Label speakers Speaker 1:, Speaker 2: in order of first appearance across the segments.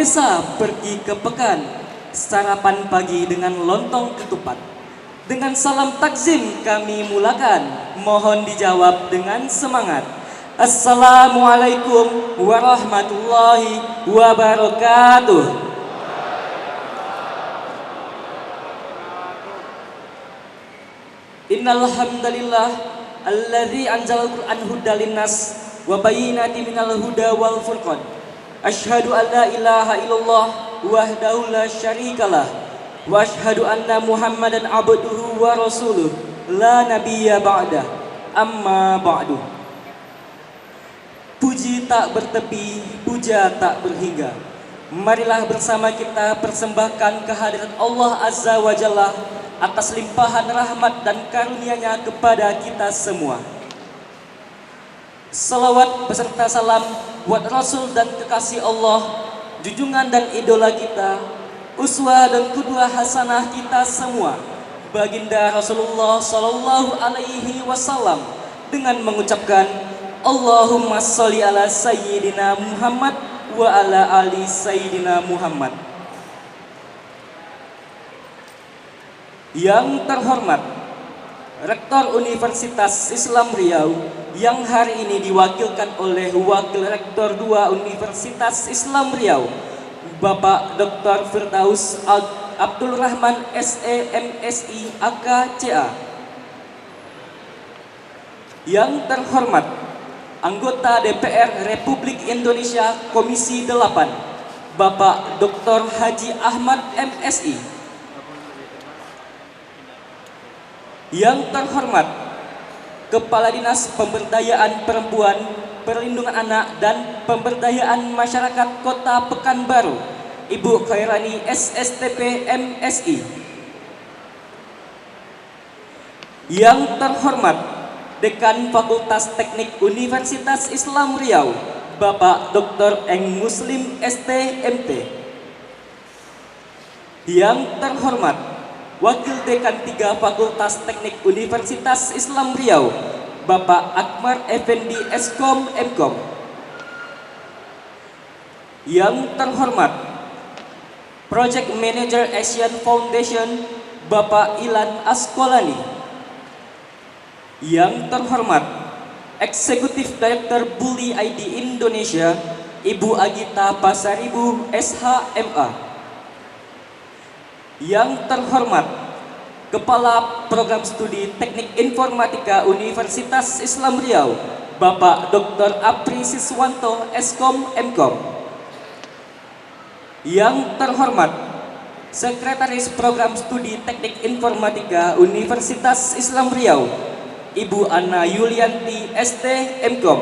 Speaker 1: desa pergi ke pekan, sarapan pagi dengan lontong ketupat. Dengan salam takzim kami mulakan, mohon dijawab dengan semangat. Assalamualaikum warahmatullahi wabarakatuh. Innal hamdalillah alladzi anzalal Qur'an hudal linnas wa bayyinatin minal huda wal furqan. Asyhadu an la ilaha illallah wahdahu la syarikalah wa asyhadu anna Muhammadan abduhu wa rasuluh la nabiyya ba'dah. Amma ba'du. Puji tak bertepi, puja tak berhingga. Marilah bersama kita persembahkan kehadiran Allah Azza wa Jalla atas limpahan rahmat dan karunia-Nya kepada kita semua. Salawat beserta salam buat Rasul dan kekasih Allah, junjungan dan idola kita, uswah dan qudwah hasanah kita semua, baginda Rasulullah sallallahu alaihi wasallam, dengan mengucapkan Allahumma sholli ala sayyidina Muhammad wa ala ali sayyidina Muhammad. Yang terhormat Rektor Universitas Islam Riau yang hari ini diwakilkan oleh Wakil Rektor 2 Universitas Islam Riau, Bapak Dr. Firdaus Abdul Rahman SE MSI AKCA. Yang terhormat Anggota DPR Republik Indonesia Komisi 8, Bapak Dr. Haji Ahmad MSI. Yang terhormat Kepala Dinas Pemberdayaan Perempuan, Perlindungan Anak dan Pemberdayaan Masyarakat Kota Pekanbaru, Ibu Khairani SSTP MSI. Yang terhormat Dekan Fakultas Teknik Universitas Islam Riau, Bapak Dr. Eng Muslim ST MT. Yang terhormat Wakil Dekan 3 Fakultas Teknik Universitas Islam Riau, Bapak Akbar Effendi Eskom Mkom. Yang terhormat Project Manager Asian Foundation, Bapak Ilan Askolani. Yang terhormat Eksekutif Director Bully ID Indonesia, Ibu Agita Pasaribu SHMA. Yang terhormat Kepala Program Studi Teknik Informatika Universitas Islam Riau, Bapak Dr. Apri Siswanto Eskom Mkom. Yang terhormat Sekretaris Program Studi Teknik Informatika Universitas Islam Riau, Ibu Ana Yulianti ST Mkom.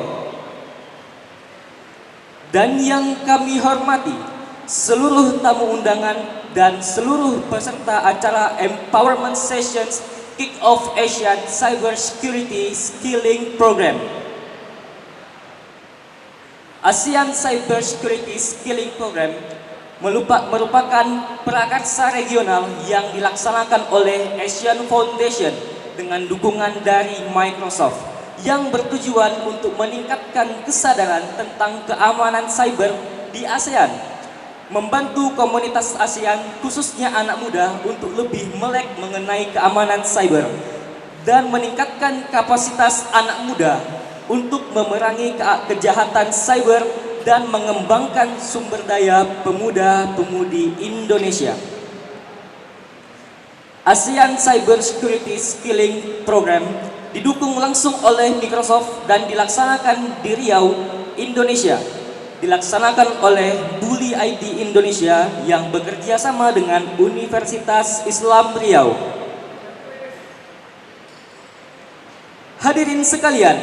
Speaker 1: Dan yang kami hormati seluruh tamu undangan dan seluruh peserta acara Empowerment Sessions Kick-Off Asian Cyber Security Skilling Program. ASEAN Cyber Security Skilling Program merupakan prakarsa regional yang dilaksanakan oleh Asian Foundation dengan dukungan dari Microsoft, yang bertujuan untuk meningkatkan kesadaran tentang keamanan cyber di ASEAN, membantu komunitas ASEAN khususnya anak muda untuk lebih melek mengenai keamanan cyber, dan meningkatkan kapasitas anak muda untuk memerangi kejahatan cyber dan mengembangkan sumber daya pemuda-pemudi Indonesia. ASEAN Cyber Security Skilling Program didukung langsung oleh Microsoft dan dilaksanakan di Riau, Indonesia. Dilaksanakan oleh Bully ID Indonesia yang bekerja sama dengan Universitas Islam Riau. Hadirin sekalian,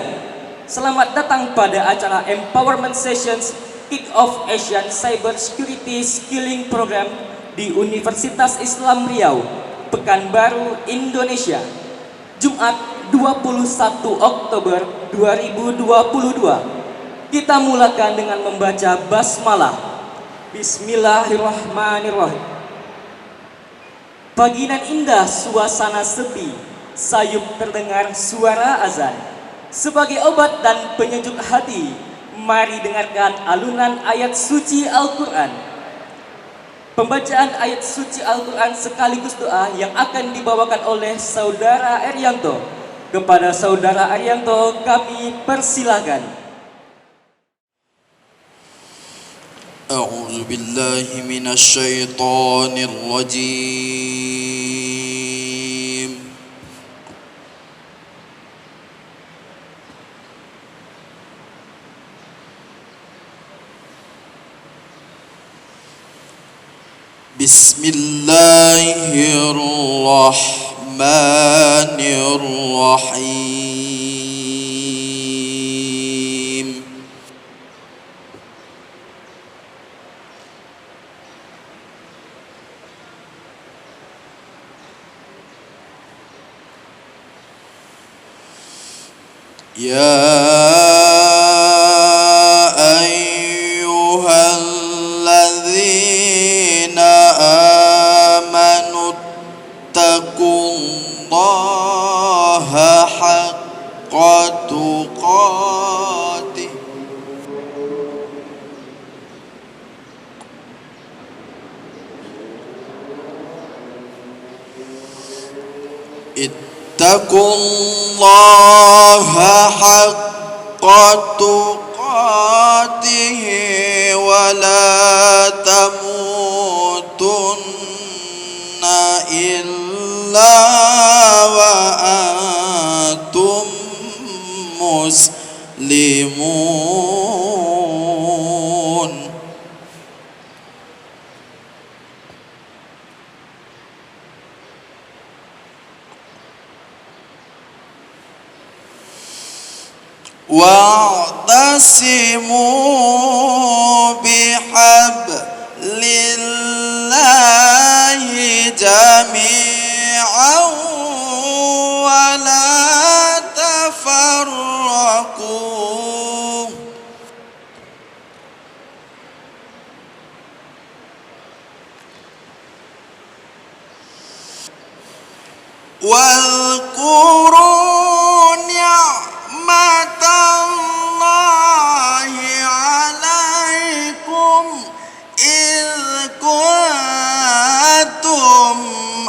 Speaker 1: selamat datang pada acara Empowerment Sessions Kick-Off Asian Cyber Security Skilling Program di Universitas Islam Riau, Pekanbaru, Indonesia. Jumat 21 Oktober 2022. Kita mulakan dengan membaca basmalah. Bismillahirrahmanirrahim. Pagi nan indah suasana sepi, sayup terdengar suara azan. Sebagai obat dan penyejuk hati, mari dengarkan alunan ayat suci Al-Quran. Pembacaan ayat suci Al-Quran sekaligus doa yang akan dibawakan oleh Saudara Arianto. Kepada Saudara Arianto kami persilakan.
Speaker 2: A'udzu billahi minasyaitonir rajim. Bismillahirrahmanirrahim. Ya ayyuhalladzina amanu taqullaha haqqa tuqatih ittaqullaha haqqa tuqatih wa la tamutunna illa wa antum muslimun. Wa'tasimu bihablillahi jami'an wa la tafarraqu. Wadhkuru ni'matallahi 'alaikum idh kuntum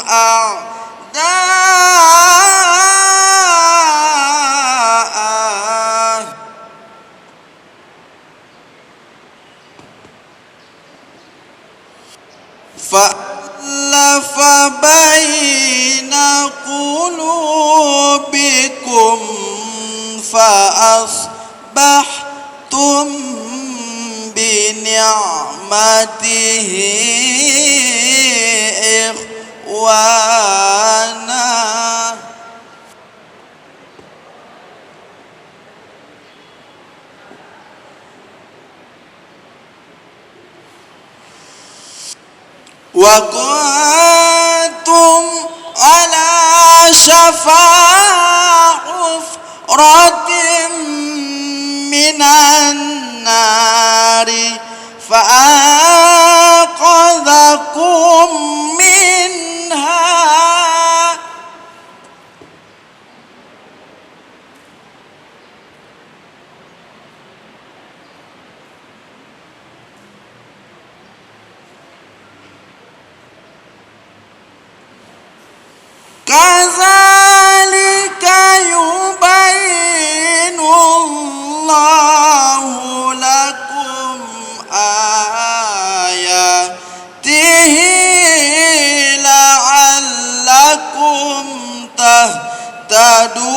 Speaker 2: a'da'an fa'alafa baina qulubikum fa'asbahtum bi ni'matihi ikhwana. Wa kuntum ala syafa hufratin minan nari fa'anqadhakum minha. Kadzalika yubayyinu Allahu lakum ayatihi la'allakum tahtadun.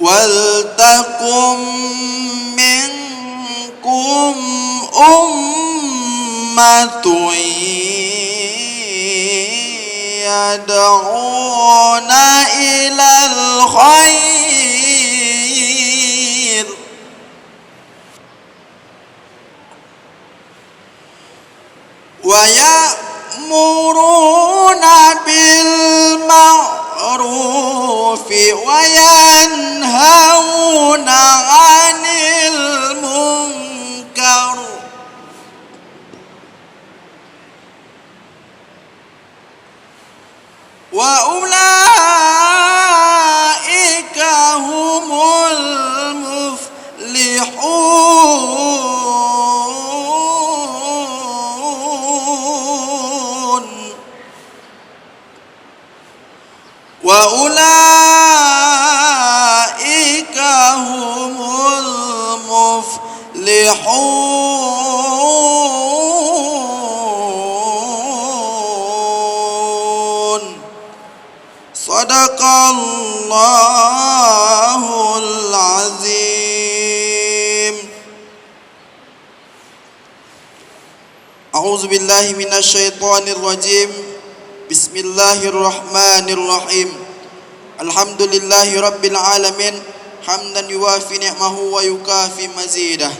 Speaker 2: Waltakum minkum ummatun yad'una ilal khair wa ya'muruna bil ma'rufi wa yanhauna 'anil munkar wa ulaika وأولئك هم المفلحون صدق الله العظيم أعوذ بالله من الشيطان الرجيم بسم الله الرحمن الرحيم الحمد لله رب العالمين حمدا يوافي نعمه ويكافي مزيده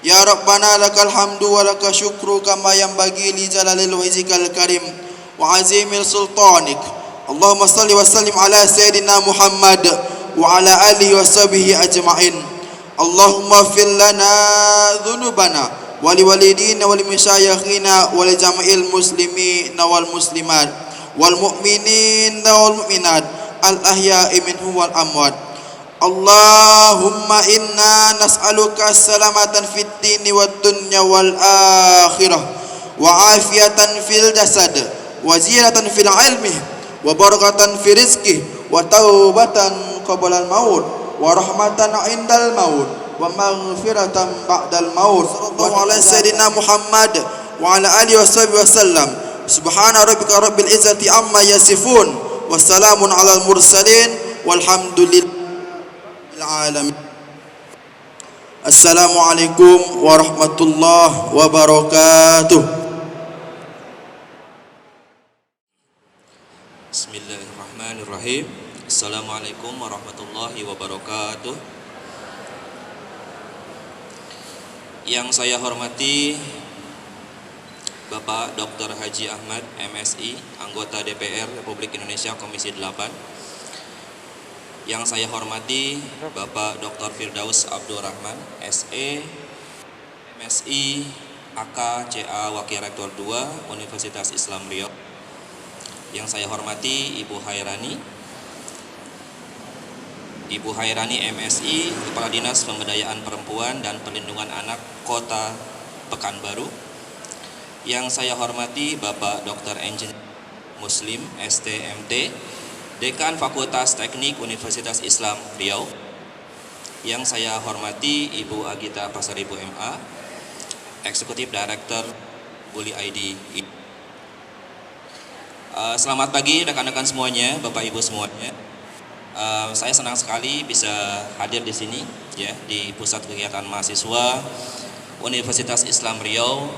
Speaker 2: يا ربنا لك الحمد ولك الشكر كما ينبغي لجلال وجهك الكريم وعظيم سلطانك اللهم صل وسلم على سيدنا محمد وعلى آله وصحبه أجمعين اللهم اغفر لنا ذنوبنا ولوالدينا ولمشايخنا ولجميع المسلمين والمسلمات والمؤمنين والمؤمنات الأحياء منهم والأموات اللهم إنا نسألك السلامة في الدين والدنيا والآخرة وعافية في الجسد وزيادة في العلم وبركة في رزقه وتوبة قبل الموت ورحمة عند الموت ومغفرة بعد الموت صلى الله على سيدنا محمد وعلى آله وصحبه وسلم سبحان ربك رب العزة عما يصفون والسلام على المرسلين والحمد لله العالمين السلام عليكم ورحمة الله وبركاته
Speaker 3: Bismillahirrahmanirrahim. Assalamualaikum warahmatullahi wabarakatuh. Yang saya hormati Bapak Dr. Haji Ahmad MSI, anggota DPR Republik Indonesia Komisi 8. Yang saya hormati Bapak Dr. Firdaus Abdurrahman SE, MSI, AK, CA, Wakil Rektor 2 Universitas Islam Riau. Yang saya hormati Ibu Hairani MSI, Kepala Dinas Pemberdayaan Perempuan dan Perlindungan Anak Kota Pekanbaru. Yang saya hormati Bapak Dr. Engineer Muslim STMT, Dekan Fakultas Teknik Universitas Islam Riau. Yang saya hormati Ibu Agita Pasaribu MA, Eksekutif Director Bully ID. Selamat pagi rekan-rekan semuanya, Bapak Ibu semuanya. Saya senang sekali bisa hadir di sini, ya, di Pusat Kegiatan Mahasiswa Universitas Islam Riau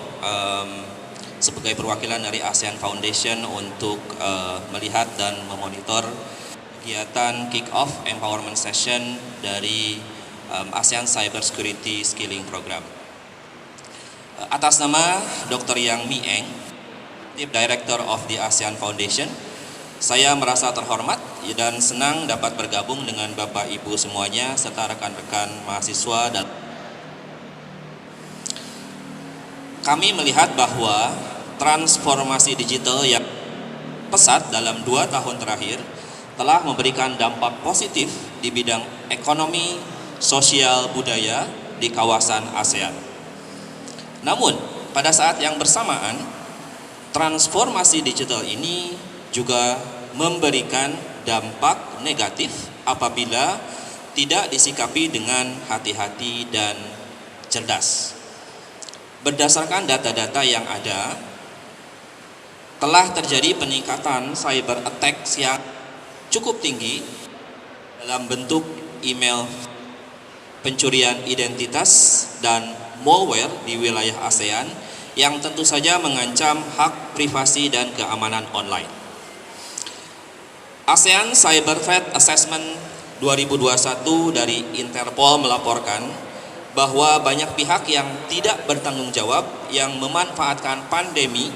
Speaker 3: sebagai perwakilan dari ASEAN Foundation untuk melihat dan memonitor kegiatan kick-off empowerment session dari ASEAN Cyber Security Skilling Program. Atas nama Dr. Yang Mi Eng, Director of the ASEAN Foundation, saya merasa terhormat dan senang dapat bergabung dengan Bapak Ibu semuanya serta rekan-rekan mahasiswa. Dan kami melihat bahwa transformasi digital yang pesat dalam 2 tahun terakhir telah memberikan dampak positif di bidang ekonomi, sosial, budaya di kawasan ASEAN. Namun, pada saat yang bersamaan, transformasi digital ini juga memberikan dampak negatif apabila tidak disikapi dengan hati-hati dan cerdas. Berdasarkan data-data yang ada, telah terjadi peningkatan cyber attacks yang cukup tinggi dalam bentuk email, pencurian identitas, dan malware di wilayah ASEAN yang tentu saja mengancam hak privasi dan keamanan online. ASEAN Cyber Threat Assessment 2021 dari Interpol melaporkan bahwa banyak pihak yang tidak bertanggung jawab yang memanfaatkan pandemi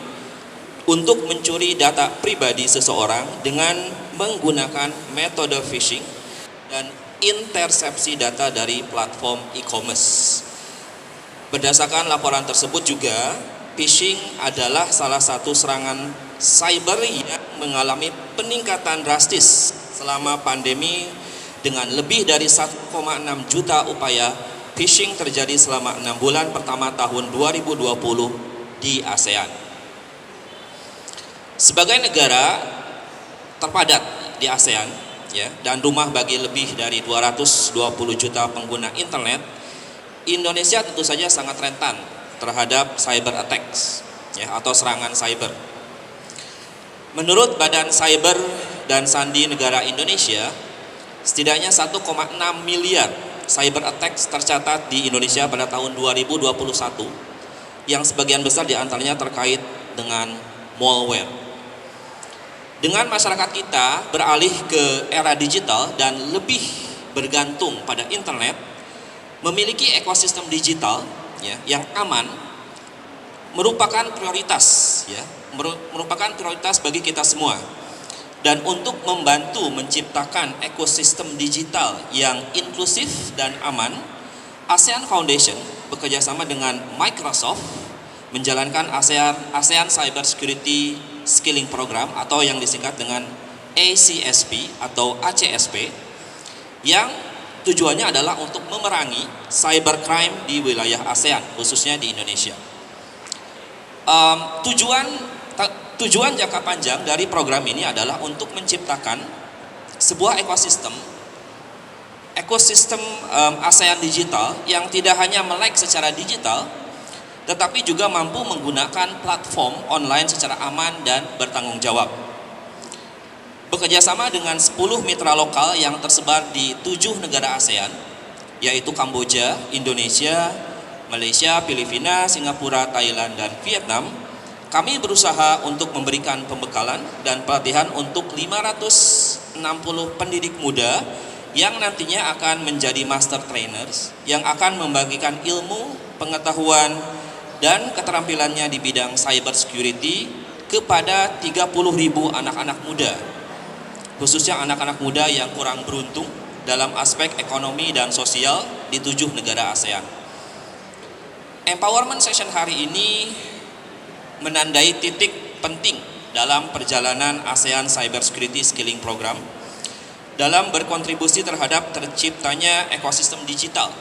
Speaker 3: untuk mencuri data pribadi seseorang dengan menggunakan metode phishing dan intersepsi data dari platform e-commerce. Berdasarkan laporan tersebut juga, phishing adalah salah satu serangan cyber yang mengalami peningkatan drastis selama pandemi dengan lebih dari 1,6 juta upaya phishing terjadi selama 6 bulan pertama tahun 2020 di ASEAN. Sebagai negara terpadat di ASEAN, ya, dan rumah bagi lebih dari 220 juta pengguna internet, Indonesia tentu saja sangat rentan terhadap cyber attacks, ya, atau serangan cyber. Menurut Badan Cyber dan Sandi Negara Indonesia, setidaknya 1,6 miliar cyber attacks tercatat di Indonesia pada tahun 2021, yang sebagian besar diantaranya terkait dengan malware. Dengan masyarakat kita beralih ke era digital dan lebih bergantung pada internet, memiliki ekosistem digital, ya, yang aman merupakan prioritas, ya, merupakan prioritas bagi kita semua. Dan untuk membantu menciptakan ekosistem digital yang inklusif dan aman, ASEAN Foundation bekerjasama dengan Microsoft menjalankan ASEAN Cyber Security Skilling Program atau yang disingkat dengan ACSP atau ACSP, yang tujuannya adalah untuk memerangi cybercrime di wilayah ASEAN, khususnya di Indonesia. Tujuan jangka panjang dari program ini adalah untuk menciptakan sebuah ekosistem ASEAN digital yang tidak hanya melek secara digital, tetapi juga mampu menggunakan platform online secara aman dan bertanggung jawab. Bekerjasama dengan 10 mitra lokal yang tersebar di 7 negara ASEAN, yaitu Kamboja, Indonesia, Malaysia, Filipina, Singapura, Thailand, dan Vietnam, kami berusaha untuk memberikan pembekalan dan pelatihan untuk 560 pendidik muda yang nantinya akan menjadi master trainers yang akan membagikan ilmu, pengetahuan, dan keterampilannya di bidang cyber security kepada 30.000 anak-anak muda, khususnya anak-anak muda yang kurang beruntung dalam aspek ekonomi dan sosial di 7 negara ASEAN. Empowerment session hari ini menandai titik penting dalam perjalanan ASEAN Cyber Security Skilling Program dalam berkontribusi terhadap terciptanya ekosistem digital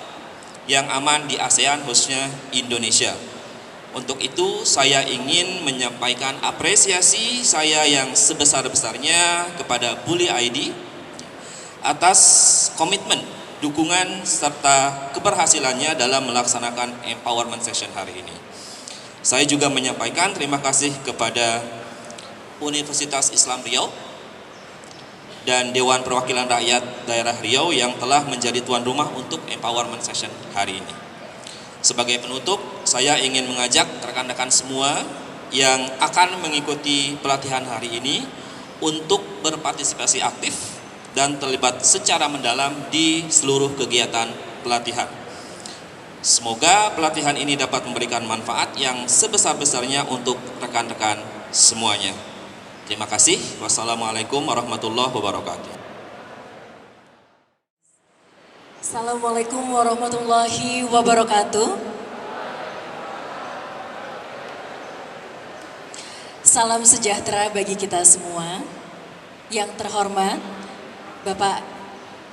Speaker 3: yang aman di ASEAN, khususnya Indonesia. Untuk itu saya ingin menyampaikan apresiasi saya yang sebesar-besarnya kepada Bully ID atas komitmen, dukungan, serta keberhasilannya dalam melaksanakan empowerment session hari ini. Saya juga menyampaikan terima kasih kepada Universitas Islam Riau dan Dewan Perwakilan Rakyat Daerah Riau yang telah menjadi tuan rumah untuk empowerment session hari ini. Sebagai penutup, saya ingin mengajak rekan-rekan semua yang akan mengikuti pelatihan hari ini untuk berpartisipasi aktif dan terlibat secara mendalam di seluruh kegiatan pelatihan. Semoga pelatihan ini dapat memberikan manfaat yang sebesar-besarnya untuk rekan-rekan semuanya. Terima kasih. Wassalamualaikum warahmatullahi wabarakatuh.
Speaker 4: Assalamualaikum warahmatullahi wabarakatuh. Salam sejahtera bagi kita semua. Yang terhormat Bapak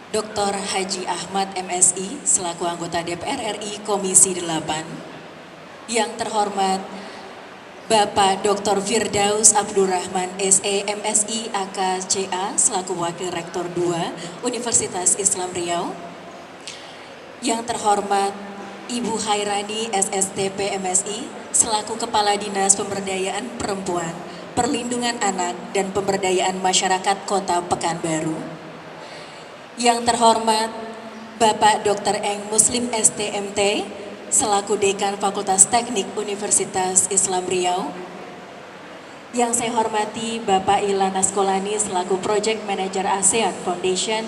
Speaker 4: Dr. Haji Ahmad MSI selaku anggota DPR RI Komisi 8. Yang terhormat Bapak Dr. Firdaus Abdurrahman SE MSI AKCA selaku Wakil Rektor 2 Universitas Islam Riau. Yang terhormat Ibu Hairani SSTP MSI selaku Kepala Dinas Pemberdayaan Perempuan, Perlindungan Anak dan Pemberdayaan Masyarakat Kota Pekanbaru. Yang terhormat Bapak Dr. Eng Muslim STMT selaku Dekan Fakultas Teknik Universitas Islam Riau. Yang saya hormati Bapak Ilana Skolani selaku Project Manager ASEAN Foundation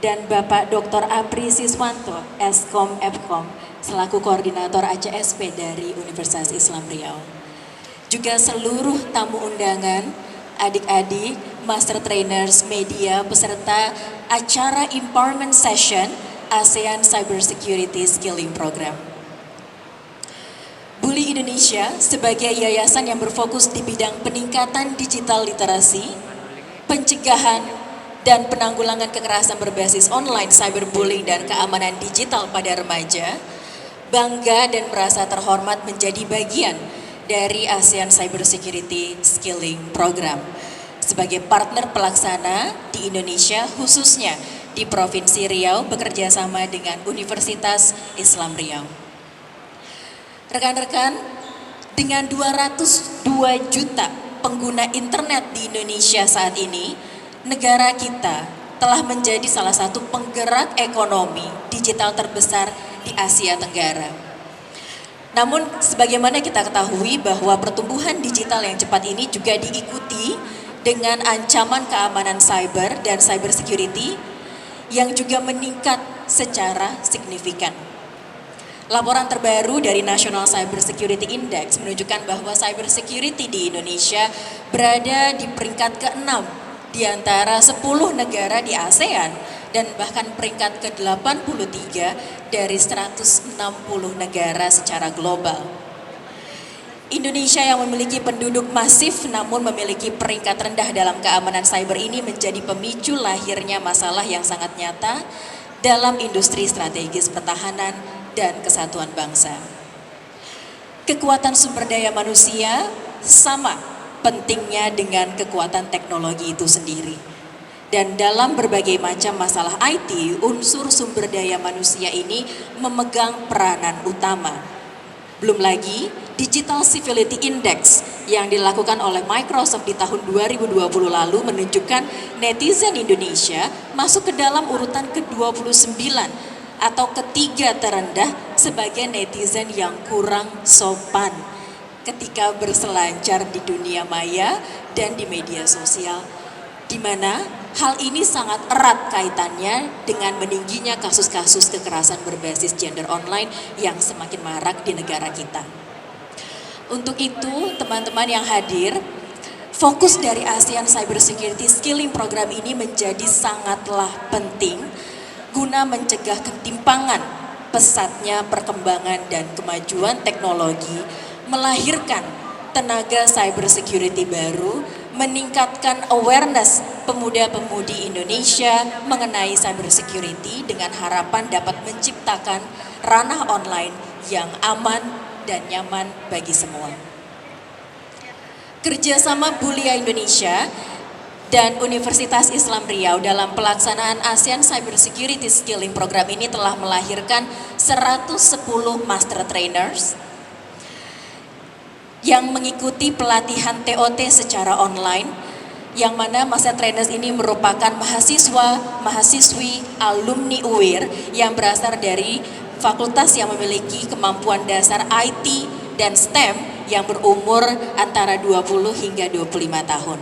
Speaker 4: dan Bapak Dr. Apri Siswanto Eskom Epkom selaku Koordinator ACSP dari Universitas Islam Riau. Juga seluruh tamu undangan, adik-adik, master trainers, media, peserta acara Empowerment Session ASEAN Cyber Security Skilling Program. Bully Indonesia sebagai yayasan yang berfokus di bidang peningkatan digital literasi, pencegahan, dan penanggulangan kekerasan berbasis online, cyberbullying, dan keamanan digital pada remaja, bangga dan merasa terhormat menjadi bagian dari ASEAN Cyber Security Skilling Program sebagai partner pelaksana di Indonesia, khususnya di Provinsi Riau bekerja sama dengan Universitas Islam Riau. Rekan-rekan, dengan 202 juta pengguna internet di Indonesia saat ini, negara kita telah menjadi salah satu penggerak ekonomi digital terbesar di Asia Tenggara. Namun sebagaimana kita ketahui bahwa pertumbuhan digital yang cepat ini juga diikuti dengan ancaman keamanan cyber dan cyber security yang juga meningkat secara signifikan. Laporan terbaru dari National Cyber Security Index menunjukkan bahwa cyber security di Indonesia berada di peringkat ke-6 di antara 10 negara di ASEAN dan bahkan peringkat ke-83 dari 160 negara secara global. Indonesia yang memiliki penduduk masif namun memiliki peringkat rendah dalam keamanan cyber ini menjadi pemicu lahirnya masalah yang sangat nyata dalam industri strategis pertahanan dan kesatuan bangsa. Kekuatan sumber daya manusia sama pentingnya dengan kekuatan teknologi itu sendiri. Dan dalam berbagai macam masalah IT, unsur sumber daya manusia ini memegang peranan utama. Belum lagi, Digital Civility Index yang dilakukan oleh Microsoft di tahun 2020 lalu menunjukkan netizen Indonesia masuk ke dalam urutan ke-29 atau ketiga terendah sebagai netizen yang kurang sopan ketika berselancar di dunia maya dan di media sosial, di mana hal ini sangat erat kaitannya dengan meningginya kasus-kasus kekerasan berbasis gender online yang semakin marak di negara kita. Untuk itu, teman-teman yang hadir, fokus dari ASEAN Cyber Security Skilling Program ini menjadi sangatlah penting guna mencegah ketimpangan pesatnya perkembangan dan kemajuan teknologi, melahirkan tenaga cyber security baru, meningkatkan awareness pemuda-pemudi Indonesia mengenai cyber security dengan harapan dapat menciptakan ranah online yang aman dan nyaman bagi semua. Kerjasama Bulia Indonesia dan Universitas Islam Riau dalam pelaksanaan ASEAN Cyber Security Skilling Program ini telah melahirkan 110 master trainers yang mengikuti pelatihan TOT secara online, yang mana master trainers ini merupakan mahasiswa-mahasiswi alumni UIR yang berasal dari fakultas yang memiliki kemampuan dasar IT dan STEM yang berumur antara 20 hingga 25 tahun.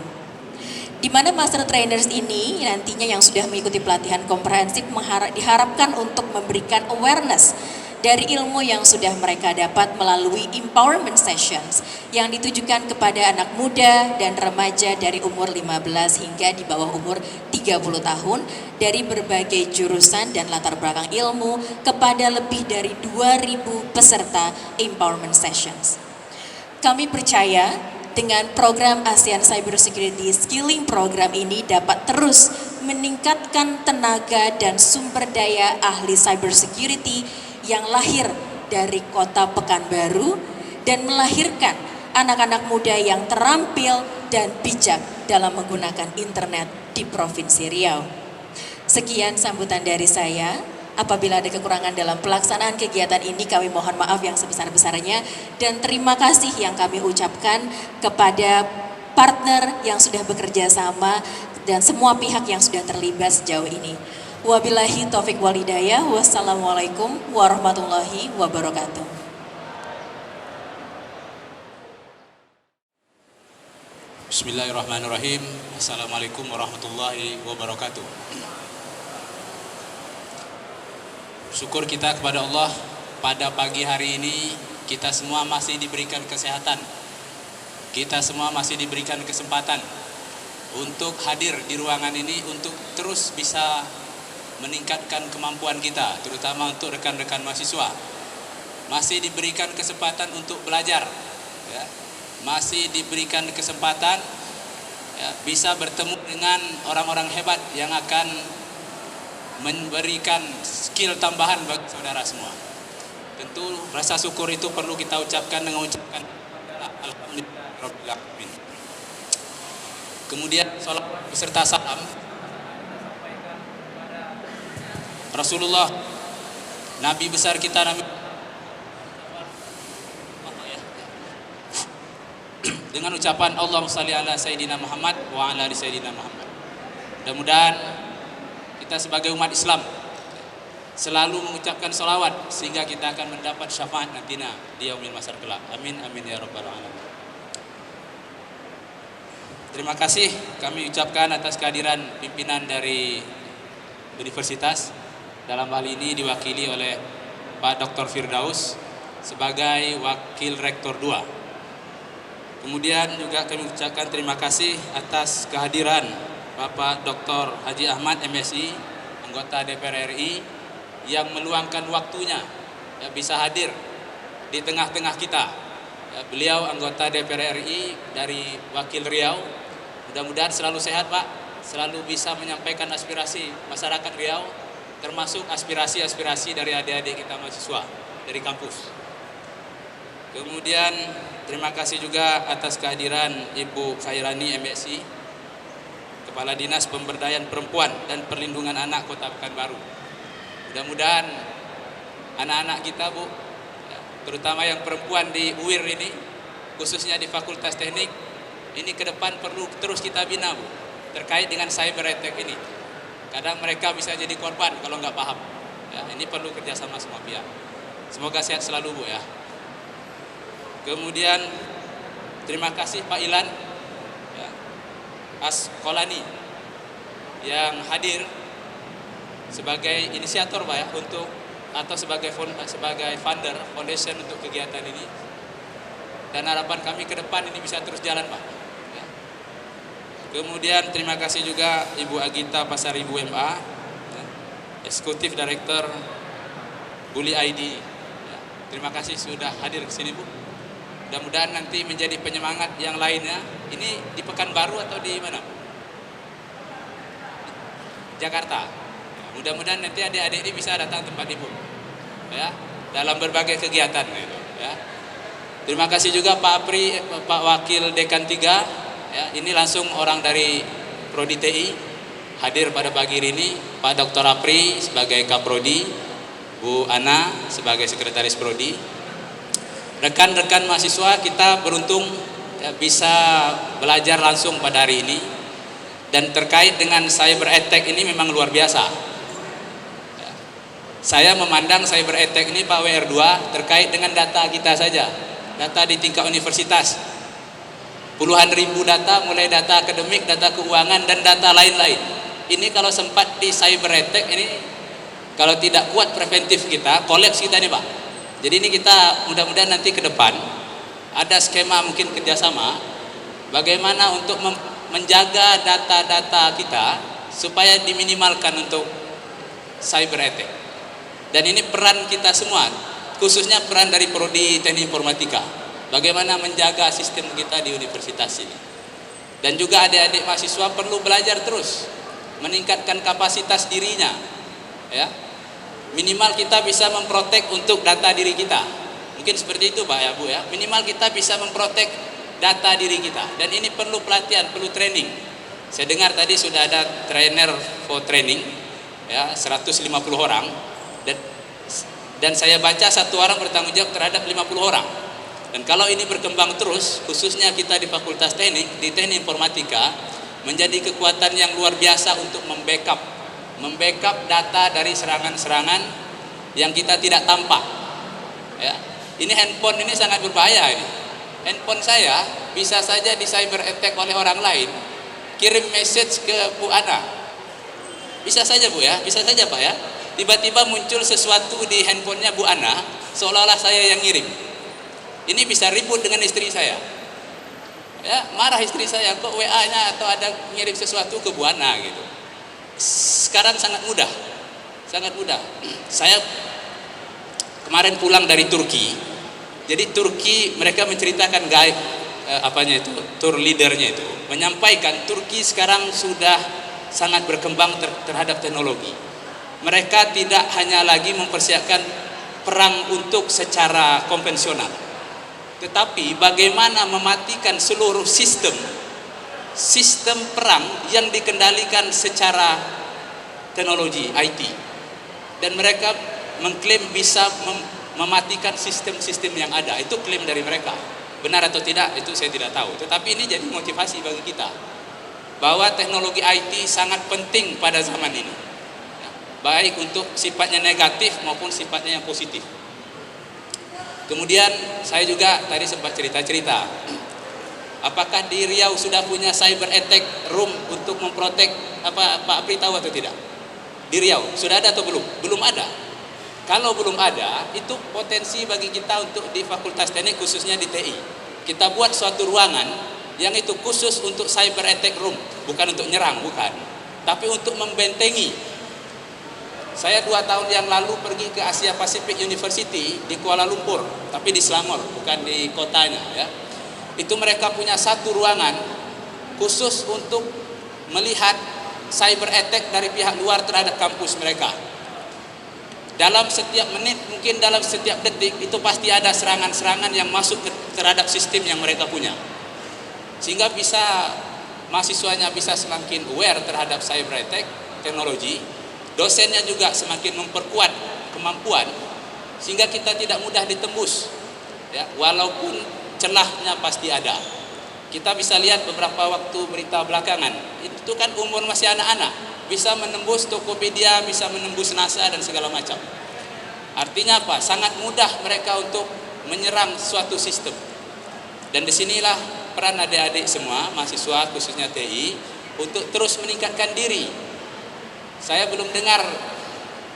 Speaker 4: Di mana master trainers ini nantinya yang sudah mengikuti pelatihan komprehensif diharapkan untuk memberikan awareness dari ilmu yang sudah mereka dapat melalui empowerment sessions yang ditujukan kepada anak muda dan remaja dari umur 15 hingga di bawah umur 30 tahun dari berbagai jurusan dan latar belakang ilmu kepada lebih dari 2.000 peserta empowerment sessions. Kami percaya dengan program ASEAN Cyber Security Skilling Program ini dapat terus meningkatkan tenaga dan sumber daya ahli cyber security yang lahir dari kota Pekanbaru dan melahirkan anak-anak muda yang terampil dan bijak dalam menggunakan internet di Provinsi Riau. Sekian sambutan dari saya. Apabila ada kekurangan dalam pelaksanaan kegiatan ini, kami mohon maaf yang sebesar-besarnya dan terima kasih yang kami ucapkan kepada partner yang sudah bekerja sama dan semua pihak yang sudah terlibat sejauh ini. Wabillahi taufik wal hidayah. Wassalamualaikum warahmatullahi wabarakatuh.
Speaker 5: Bismillahirrahmanirrahim. Assalamualaikum warahmatullahi wabarakatuh. Syukur kita kepada Allah, pada pagi hari ini kita semua masih diberikan kesehatan. Kita semua masih diberikan kesempatan untuk hadir di ruangan ini untuk terus bisa meningkatkan kemampuan kita, terutama untuk rekan-rekan mahasiswa. Masih diberikan kesempatan untuk belajar, ya. Masih diberikan kesempatan ya, bisa bertemu dengan orang-orang hebat yang akan memberikan skill tambahan bagi saudara semua. Tentu rasa syukur itu perlu kita ucapkan dengan ucapkan Alhamdulillah. Kemudian salat beserta salam Rasulullah, Nabi besar kita, Nabi dengan ucapan Allahumma shalli ala Sayyidina Muhammad wa ala ali Sayyidina Muhammad. Mudah-mudahan kita sebagai umat Islam selalu mengucapkan salawat sehingga kita akan mendapat syafaat nantinya di yaumil mahsyar kelak. Amin amin ya rabbal alamin. Terima kasih kami ucapkan atas kehadiran pimpinan dari universitas, dalam hal ini diwakili oleh Pak Dr. Firdaus sebagai Wakil Rektor 2. Kemudian juga kami ucapkan terima kasih atas kehadiran Bapak Dr. Haji Ahmad MSI, anggota DPR RI yang meluangkan waktunya ya, bisa hadir di tengah-tengah kita. Ya, beliau anggota DPR RI dari Wakil Riau. Mudah-mudahan selalu sehat Pak, selalu bisa menyampaikan aspirasi masyarakat Riau, termasuk aspirasi-aspirasi dari adik-adik kita mahasiswa dari kampus. Kemudian terima kasih juga atas kehadiran Ibu Khairani MSI, Kepala Dinas Pemberdayaan Perempuan dan Perlindungan Anak Kota Pekanbaru. Mudah-mudahan anak-anak kita Bu, terutama yang perempuan di UIR ini, khususnya di Fakultas Teknik, ini ke depan perlu terus kita bina Bu, terkait dengan cyber attack ini. Kadang mereka bisa jadi korban kalau nggak paham. Ya, ini perlu kerjasama semua pihak. Semoga sehat selalu Bu ya. Kemudian terima kasih Pak Ilan ya, Askolani yang hadir sebagai inisiator Pak ya, untuk atau sebagai founder foundation untuk kegiatan ini, dan harapan kami ke depan ini bisa terus jalan Pak ya. Kemudian terima kasih juga Ibu Agita Pasaribu MA ya, Eksekutif Director Bully ID ya. Terima kasih sudah hadir ke sini Bu. Mudah-mudahan nanti menjadi penyemangat yang lainnya. Ini di Pekanbaru atau di mana? Jakarta. Mudah-mudahan nanti adik-adik ini bisa datang tempat Ibu, ya, dalam berbagai kegiatan. Ya. Terima kasih juga Pak Apri, Pak Wakil Dekan 3. Ya, ini langsung orang dari Prodi TI hadir pada pagi ini. Pak Dr. Apri sebagai Kaprodi, Bu Ana sebagai Sekretaris Prodi. Rekan-rekan mahasiswa kita beruntung ya, bisa belajar langsung pada hari ini, dan terkait dengan cyber attack ini memang luar biasa ya. Saya memandang cyber attack ini Pak WR2 terkait dengan data kita saja, data di tingkat universitas, puluhan ribu data, mulai data akademik, data keuangan, dan data lain-lain. Ini kalau sempat di cyber attack ini, kalau tidak kuat preventif kita, kolaps kita nih Pak. Jadi ini kita mudah-mudahan nanti ke depan ada skema mungkin kerjasama bagaimana untuk menjaga data-data kita supaya diminimalkan untuk cyber attack. Dan ini peran kita semua, khususnya peran dari Prodi Teknik Informatika, bagaimana menjaga sistem kita di universitas ini. Dan juga adik-adik mahasiswa perlu belajar terus, meningkatkan kapasitas dirinya ya. Minimal kita bisa memprotek untuk data diri kita. Mungkin seperti itu Pak ya Bu ya. Minimal kita bisa memprotek data diri kita. Dan ini perlu pelatihan, perlu training. Saya dengar tadi sudah ada trainer for training ya, 150 orang. Dan saya baca satu orang bertanggung jawab terhadap 50 orang. Dan kalau ini berkembang terus, khususnya kita di Fakultas Teknik, di Teknik Informatika, menjadi kekuatan yang luar biasa untuk membackup data dari serangan-serangan yang kita tidak tampak ya. Ini handphone ini sangat berbahaya ini. Handphone saya bisa saja di cyber attack oleh orang lain, kirim message ke Bu Ana, bisa saja Bu ya, bisa saja Pak ya, tiba-tiba muncul sesuatu di handphonenya Bu Ana seolah-olah saya yang ngirim. Ini bisa ribut dengan istri saya ya, marah istri saya, kok WA-nya atau ada ngirim sesuatu ke Bu Ana gitu. Sekarang sangat mudah. Saya kemarin pulang dari Turki. Jadi Turki mereka menceritakan gaib tour leadernya itu menyampaikan Turki sekarang sudah sangat berkembang terhadap teknologi. Mereka tidak hanya lagi mempersiapkan perang untuk secara konvensional, tetapi bagaimana mematikan seluruh sistem perang yang dikendalikan secara teknologi IT. Dan mereka mengklaim bisa mematikan sistem-sistem yang ada. Itu klaim dari mereka. Benar atau tidak itu saya tidak tahu. Tetapi ini jadi motivasi bagi kita bahwa teknologi IT sangat penting pada zaman ini, baik untuk sifatnya negatif maupun sifatnya yang positif. Kemudian saya juga tadi sempat cerita-cerita, apakah di Riau sudah punya cyber attack room untuk memprotek Pak Apri tahu atau tidak? Di Riau sudah ada atau belum? Belum ada. Kalau belum ada, itu potensi bagi kita untuk di Fakultas Teknik khususnya di TI. Kita buat suatu ruangan yang itu khusus untuk cyber attack room, bukan untuk nyerang, bukan, tapi untuk membentengi. Saya 2 tahun yang lalu pergi ke Asia Pacific University di Kuala Lumpur, tapi di Selangor, bukan di kotanya ya. Itu mereka punya satu ruangan khusus untuk melihat cyber attack dari pihak luar terhadap kampus mereka. Dalam setiap menit, mungkin dalam setiap detik, itu pasti ada serangan-serangan yang masuk terhadap sistem yang mereka punya. Sehingga mahasiswanya bisa semakin aware terhadap cyber attack, teknologi. Dosennya juga semakin memperkuat kemampuan, sehingga kita tidak mudah ditembus. Ya, walaupun celahnya pasti ada. Kita bisa lihat beberapa waktu berita belakangan, itu kan umur masih anak-anak, bisa menembus Tokopedia, bisa menembus NASA dan segala macam. Artinya apa? Sangat mudah mereka untuk menyerang suatu sistem. Dan disinilah peran adik-adik semua, mahasiswa khususnya TI, untuk terus meningkatkan diri. Saya belum dengar,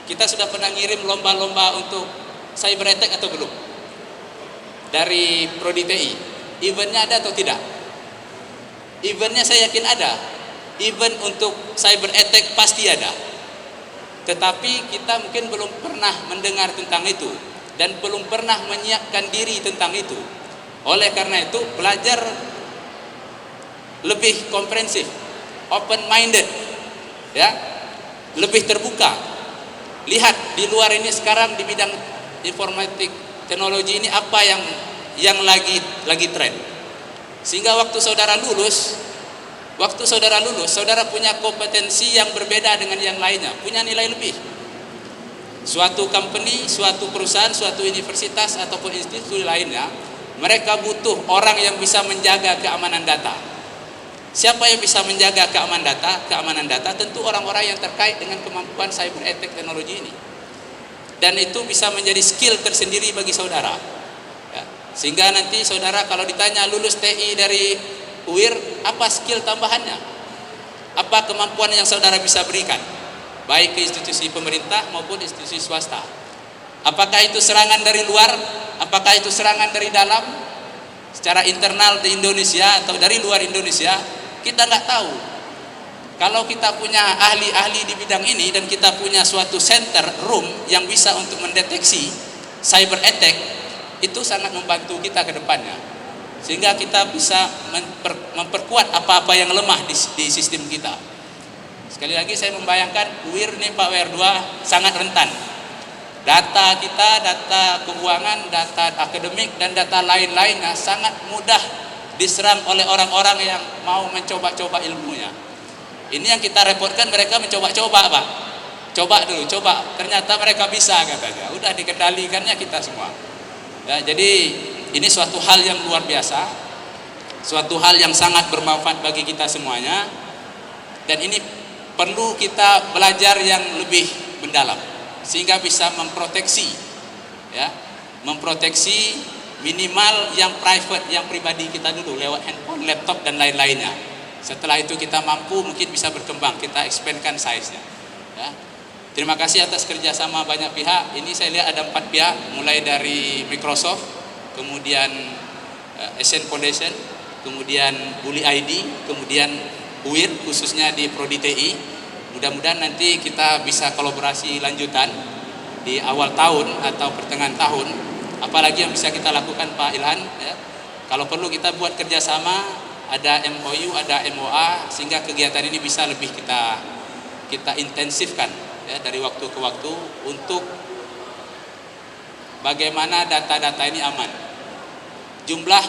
Speaker 5: kita sudah pernah ngirim lomba-lomba untuk cyber attack atau belum? Dari Prodi TI, eventnya ada atau tidak? Eventnya saya yakin ada. Event untuk cyber attack pasti ada, tetapi kita mungkin belum pernah mendengar tentang itu dan belum pernah menyiapkan diri tentang itu. Oleh karena itu, belajar lebih komprehensif, open minded, ya, lebih terbuka. Lihat di luar ini sekarang di bidang informatik teknologi ini apa yang lagi tren, sehingga waktu saudara lulus, saudara punya kompetensi yang berbeda dengan yang lainnya, punya nilai lebih. Suatu company, suatu perusahaan, suatu universitas ataupun institusi lainnya, mereka butuh orang yang bisa menjaga keamanan data. Siapa yang bisa menjaga keamanan data? Tentu orang-orang yang terkait dengan kemampuan cyber attack teknologi ini. Dan itu bisa menjadi skill tersendiri bagi saudara. Ya. Sehingga nanti saudara kalau ditanya lulus TI dari UIR, apa skill tambahannya? Apa kemampuan yang saudara bisa berikan? Baik ke institusi pemerintah maupun institusi swasta. Apakah itu serangan dari luar? Apakah itu serangan dari dalam? Secara internal di Indonesia atau dari luar Indonesia? Kita nggak tahu. Kalau kita punya ahli-ahli di bidang ini dan kita punya suatu center room yang bisa untuk mendeteksi cyber attack, itu sangat membantu kita ke depannya. Sehingga kita bisa memperkuat apa-apa yang lemah di sistem kita. Sekali lagi saya membayangkan UIR nih Pak WR2 sangat rentan. Data kita, data keuangan, data akademik, dan data lain-lainnya sangat mudah diserang oleh orang-orang yang mau mencoba-coba ilmunya. Ini yang kita repotkan, mereka mencoba-coba Pak. Coba dulu, coba. Ternyata mereka bisa katanya. Udah dikendalikannya kita semua. Ya, jadi ini suatu hal yang luar biasa, suatu hal yang sangat bermanfaat bagi kita semuanya, dan ini perlu kita belajar yang lebih mendalam sehingga bisa memproteksi, ya, memproteksi minimal yang private, yang pribadi kita dulu lewat handphone, laptop dan lain-lainnya. Setelah itu kita mampu mungkin bisa berkembang, kita expandkan size-nya. Ya. Terima kasih atas kerjasama banyak pihak. Ini saya lihat ada 4 pihak, mulai dari Microsoft, kemudian Asian Foundation, kemudian Bully ID, kemudian UIR khususnya di Prodi TI. Mudah-mudahan nanti kita bisa kolaborasi lanjutan di awal tahun atau pertengahan tahun. Apalagi yang bisa kita lakukan Pak Ilhan, ya, Kalau perlu kita buat kerjasama, ada MOU, ada MOA, sehingga kegiatan ini bisa lebih kita intensifkan ya, dari waktu ke waktu untuk bagaimana data-data ini aman. Jumlah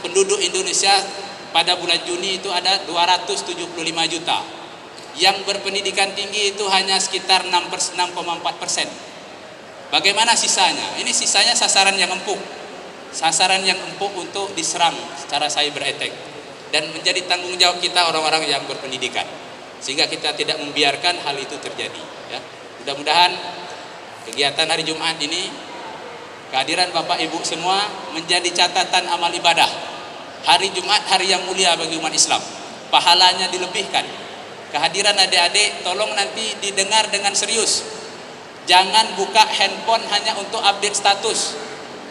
Speaker 5: penduduk Indonesia pada bulan Juni itu ada 275 juta. Yang berpendidikan tinggi itu hanya sekitar 6,4%. Bagaimana sisanya? Ini sisanya sasaran yang empuk. Sasaran yang empuk untuk diserang secara cyber attack. Dan menjadi tanggung jawab kita orang-orang yang berpendidikan. Sehingga kita tidak membiarkan hal itu terjadi. Ya. Mudah-mudahan kegiatan hari Jumat ini, kehadiran Bapak Ibu semua menjadi catatan amal ibadah. Hari Jumat hari yang mulia bagi umat Islam. Pahalanya dilebihkan. Kehadiran adik-adik tolong nanti didengar dengan serius. Jangan buka handphone hanya untuk update status.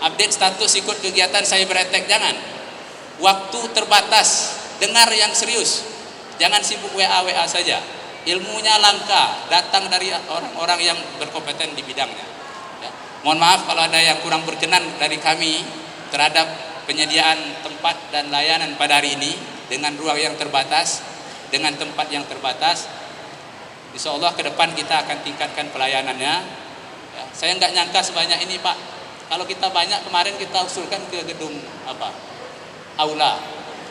Speaker 5: Update status ikut kegiatan cyber attack, jangan. Waktu terbatas, dengar yang serius. Jangan sibuk WA saja. Ilmunya langka, datang dari orang-orang yang berkompeten di bidangnya. Ya. Mohon maaf kalau ada yang kurang berkenan dari kami terhadap penyediaan tempat dan layanan pada hari ini dengan ruang yang terbatas, dengan tempat yang terbatas. Insya Allah ke depan kita akan tingkatkan pelayanannya. Ya. Saya nggak nyangka sebanyak ini, Pak. Kalau kita banyak, kemarin kita usulkan ke gedung aula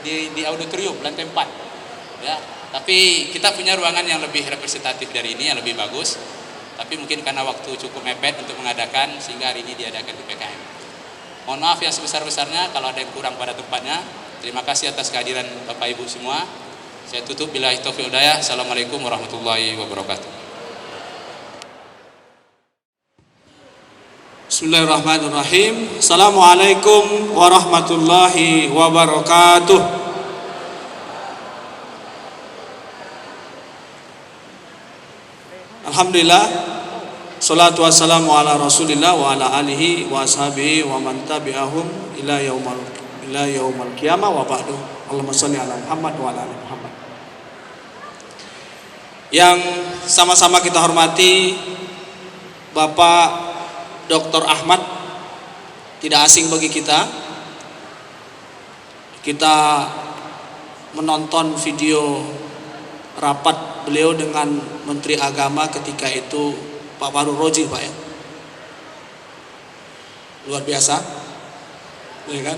Speaker 5: di auditorium lantai 4. Ya, tapi kita punya ruangan yang lebih representatif dari ini, yang lebih bagus. Tapi mungkin karena waktu cukup mepet untuk mengadakan, sehingga hari ini diadakan di PKM. Mohon maaf yang sebesar-besarnya kalau ada yang kurang pada tempatnya. Terima kasih atas kehadiran Bapak Ibu semua. Saya tutup billahi taufiq wal hidayah. Assalamualaikum warahmatullahi wabarakatuh.
Speaker 6: Bismillahirrahmanirrahim. Assalamualaikum warahmatullahi wabarakatuh. Alhamdulillah, salatu wassalamu ala rasulillah wa ala alihi wa ashabihi wa man tabi'ahum ila yaumal qiyamah wa ba'du. Allahumma sholli ala Muhammad wa ala ali Muhammad. Yang sama-sama kita hormati Bapak Dr. Ahmad, tidak asing bagi kita. Kita menonton video rapat beliau dengan Menteri Agama ketika itu Pak Farul Roji, Pak ya. Luar biasa, ya kan?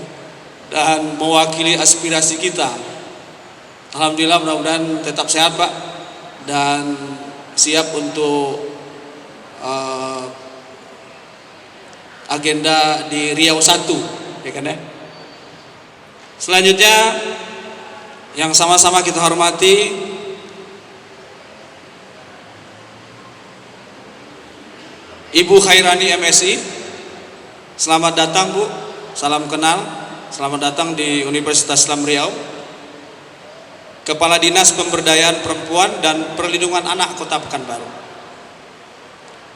Speaker 6: Dan mewakili aspirasi kita. Alhamdulillah, mudah-mudahan tetap sehat Pak, dan siap untuk agenda di Riau 1, ya kan ya. Selanjutnya yang sama-sama kita hormati Ibu Khairani MSI. Selamat datang Bu, salam kenal. Selamat datang di Universitas Islam Riau. Kepala Dinas Pemberdayaan Perempuan dan Perlindungan Anak Kota Pekanbaru.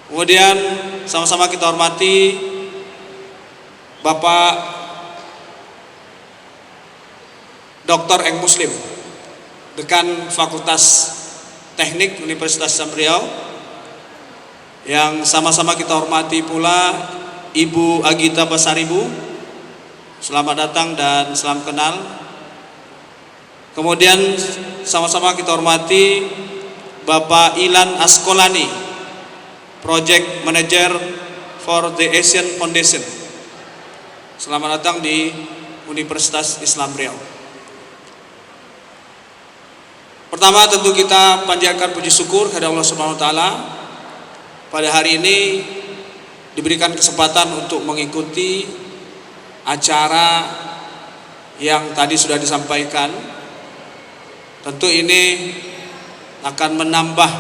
Speaker 6: Kemudian sama-sama kita hormati Bapak Dr. Eng Muslim, Dekan Fakultas Teknik Universitas Islam Riau. Yang sama-sama kita hormati pula Ibu Agita Basaribu. Selamat datang dan salam kenal. Kemudian sama-sama kita hormati Bapak Ilan Askolani, Project Manager for the Asian Foundation. Selamat datang di Universitas Islam Riau. Pertama tentu kita panjatkan puji syukur kepada Allah Subhanahu wa taala. Pada hari ini diberikan kesempatan untuk mengikuti acara yang tadi sudah disampaikan. Tentu ini akan menambah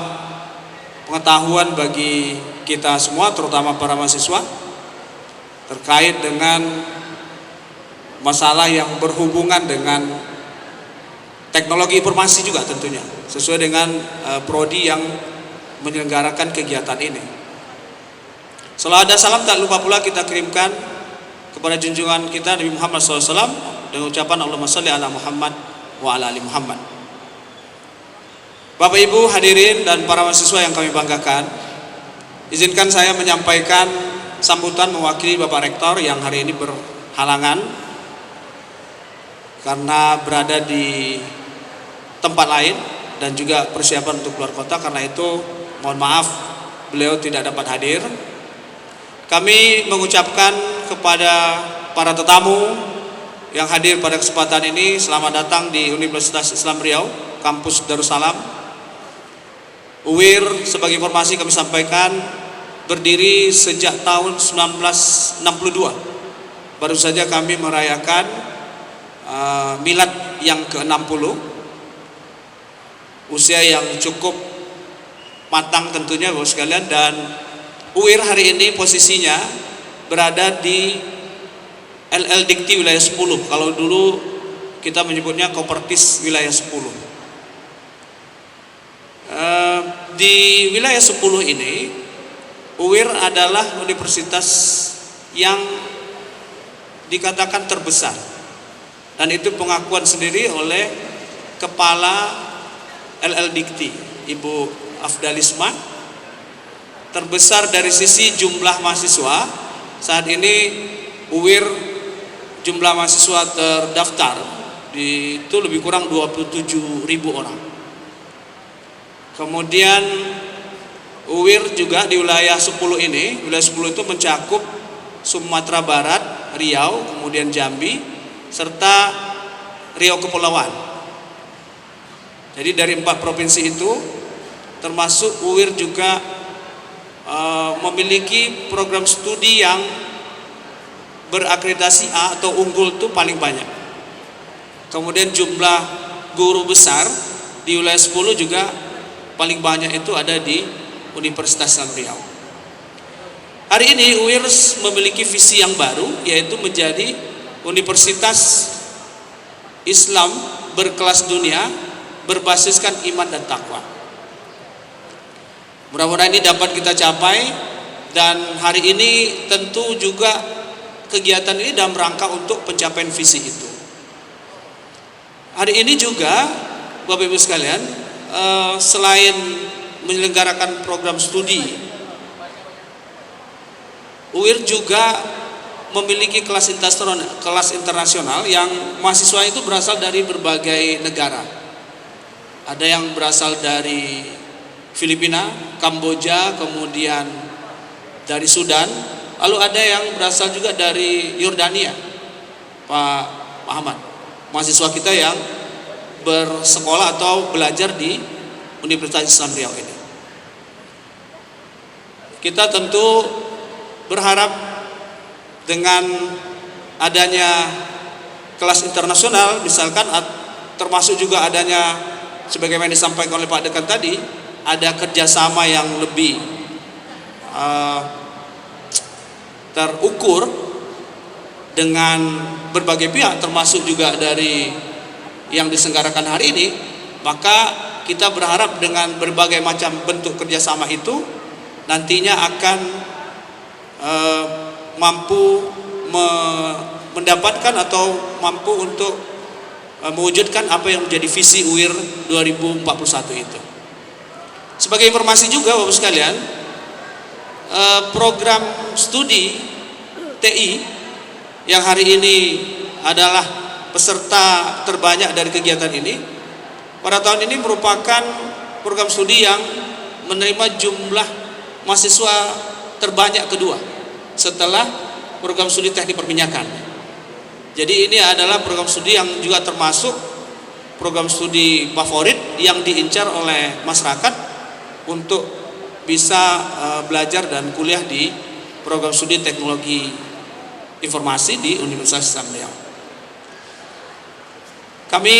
Speaker 6: pengetahuan bagi kita semua, terutama para mahasiswa, terkait dengan masalah yang berhubungan dengan teknologi informasi juga tentunya, sesuai dengan prodi yang menyelenggarakan kegiatan ini. Salawat dan salam tak lupa pula kita kirimkan kepada junjungan kita Nabi Muhammad SAW dengan ucapan Allahumma sholli ala Muhammad wa ala ali Muhammad. Bapak Ibu hadirin dan para mahasiswa yang kami banggakan, izinkan saya menyampaikan sambutan mewakili Bapak Rektor yang hari ini halangan karena berada di tempat lain dan juga persiapan untuk keluar kota. Karena itu mohon maaf beliau tidak dapat hadir. Kami mengucapkan kepada para tetamu yang hadir pada kesempatan ini, selamat datang di Universitas Islam Riau, kampus Darussalam. UIR sebagai informasi kami sampaikan berdiri sejak tahun 1962. Baru saja kami merayakan milad yang ke-60. Usia yang cukup matang tentunya Bapak sekalian, dan UIR hari ini posisinya berada di LL Dikti wilayah 10. Kalau dulu kita menyebutnya Kopertis wilayah 10. Di wilayah 10 ini UIR adalah universitas yang dikatakan terbesar, dan itu pengakuan sendiri oleh Kepala LL Dikti Ibu Afdalisma. Terbesar dari sisi jumlah mahasiswa. Saat ini UIR jumlah mahasiswa terdaftar itu lebih kurang 27.000 orang. Kemudian UIR juga di wilayah 10 ini, wilayah 10 itu mencakup Sumatera Barat, Riau, kemudian Jambi, serta Riau Kepulauan. Jadi dari 4 provinsi itu, termasuk UIR juga memiliki program studi yang berakreditasi A atau unggul itu paling banyak. Kemudian jumlah guru besar di wilayah 10 juga paling banyak itu ada di Universitas Islam Riau. Hari ini UIR memiliki visi yang baru, yaitu menjadi Universitas Islam berkelas dunia berbasiskan iman dan takwa. Mudah-mudahan ini dapat kita capai, dan hari ini tentu juga kegiatan ini dalam rangka untuk pencapaian visi itu. Hari ini juga Bapak Ibu sekalian, selain menyelenggarakan program studi, UIR juga memiliki kelas internasional yang mahasiswa itu berasal dari berbagai negara. Ada yang berasal dari Filipina, Kamboja, kemudian dari Sudan, lalu ada yang berasal juga dari Yordania, Pak Muhammad, mahasiswa kita yang bersekolah atau belajar di Universitas Islam Riau ini. Kita tentu berharap dengan adanya kelas internasional, misalkan termasuk juga adanya, sebagaimana disampaikan oleh Pak Dekan tadi, ada kerjasama yang lebih terukur dengan berbagai pihak, termasuk juga dari yang diselenggarakan hari ini. Maka kita berharap dengan berbagai macam bentuk kerjasama itu nantinya akan mampu mendapatkan atau mampu untuk mewujudkan apa yang menjadi visi UIR 2041 itu. Sebagai informasi juga Bapak sekalian, program studi TI yang hari ini adalah peserta terbanyak dari kegiatan ini, pada tahun ini merupakan program studi yang menerima jumlah mahasiswa terbanyak kedua setelah program studi teknik perminyakan. Jadi ini adalah program studi yang juga termasuk program studi favorit yang diincar oleh masyarakat untuk bisa belajar dan kuliah di program studi teknologi informasi di Universitas Islam Riau. Kami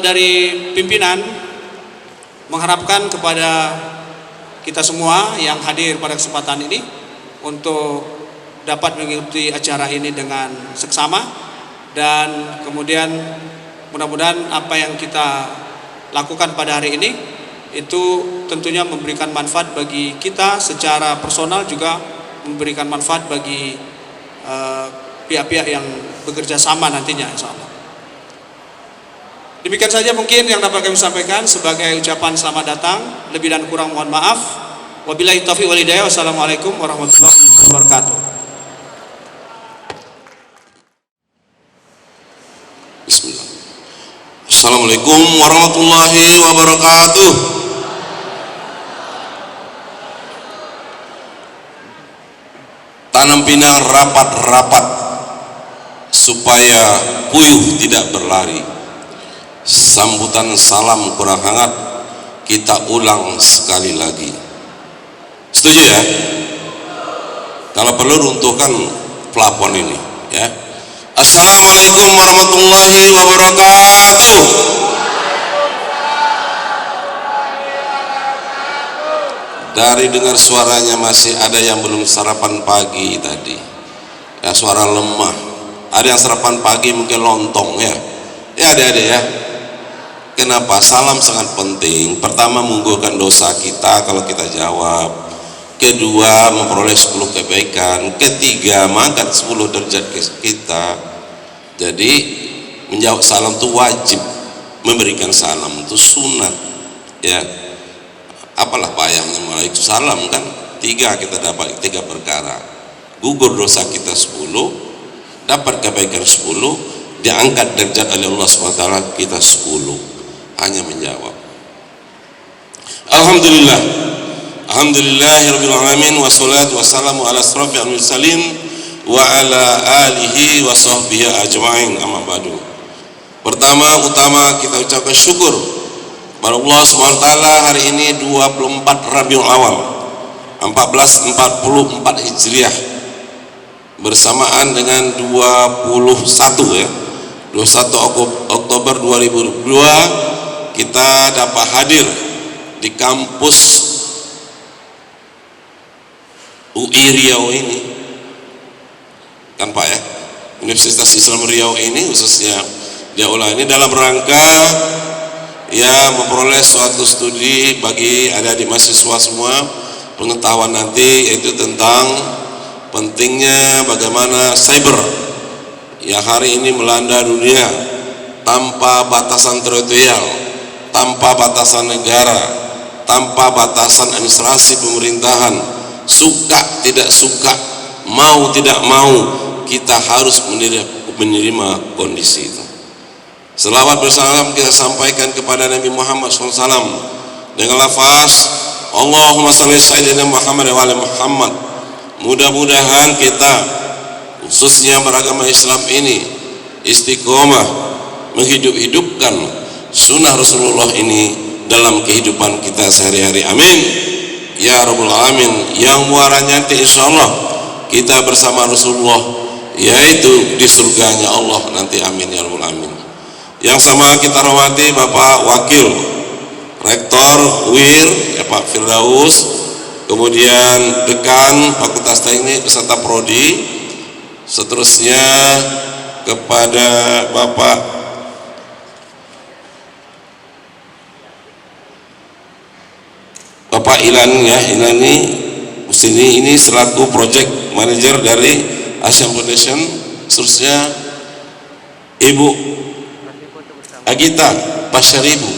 Speaker 6: dari pimpinan mengharapkan kepada kita semua yang hadir pada kesempatan ini untuk dapat mengikuti acara ini dengan seksama, dan kemudian mudah-mudahan apa yang kita lakukan pada hari ini itu tentunya memberikan manfaat bagi kita secara personal, juga memberikan manfaat bagi pihak-pihak yang bekerja sama nantinya, insya Allah. Demikian saja mungkin yang dapat kami sampaikan sebagai ucapan selamat datang. Lebih dan kurang mohon maaf. Wabillahi taufiq wal hidayah. Wassalamualaikum warahmatullahi wabarakatuh.
Speaker 7: Bismillah. Assalamualaikum warahmatullahi wabarakatuh. Tanam pinang rapat-rapat supaya puyuh tidak berlari. Sambutan salam kurang hangat, kita ulang sekali lagi. Setuju ya? Kalau perlu runtuhkan plafon ini ya. Assalamualaikum warahmatullahi wabarakatuh. Dari dengar suaranya masih ada yang belum sarapan pagi tadi ya, suara lemah. Ada yang sarapan pagi mungkin lontong ya. Ya adik-adik ya, kenapa? Salam sangat penting. Pertama, menggugurkan dosa kita kalau kita jawab. Kedua, memperoleh 10 kebaikan. Ketiga, mengangkat 10 derajat kita. Jadi menjawab salam itu wajib, memberikan salam itu sunat ya. Apalah payahnya Waalaikumsalam kan? 3 kita dapat 3 perkara. Gugur dosa kita 10, dapat kebaikan 10, diangkat derajat oleh Allah SWT kita 10. Hanya menjawab. Alhamdulillah. Alhamdulillahirabbil alamin, wassalatu wassalamu ala asrofil mursalin wa ala alihi wa sahbihi ajma'in, amma ba'du. Pertama-utama kita ucapkan syukur kepada Allah SWT. Hari ini 24 Rabiul Awal 1444 Hijriah, bersamaan dengan 21 ya, 21 Oktober 2022 kita dapat hadir di kampus UI Riau ini kan Pak ya, Universitas Islam Riau ini khususnya di aula ini dalam rangka ya memperoleh suatu studi bagi adik-adik mahasiswa semua, pengetahuan nanti yaitu tentang pentingnya bagaimana cyber yang hari ini melanda dunia tanpa batasan teritorial, tanpa batasan negara, tanpa batasan administrasi pemerintahan. Suka tidak suka, mau tidak mau, kita harus menerima kondisi itu. Selawat bersalam kita sampaikan kepada Nabi Muhammad SAW dengan lafaz Allahumma salli sayyidina Muhammad wa ala Muhammad. Mudah-mudahan kita khususnya beragama Islam ini istiqomah menghidup-hidupkan sunnah Rasulullah ini dalam kehidupan kita sehari-hari. Amin ya rabbal alamin. Yang muaranya nanti insyaallah kita bersama Rasulullah, yaitu di surganya Allah nanti. Amin ya rabbal alamin. Yang sama kita hormati Bapak Wakil Rektor UIR ya, Pak Firdaus, kemudian Dekan Fakultas Teknik beserta Prodi, seterusnya kepada Bapak Ilani ya, Ilani sini ini selaku Project Manager dari Asian Foundation, seterusnya Ibu Agita Pasyaribu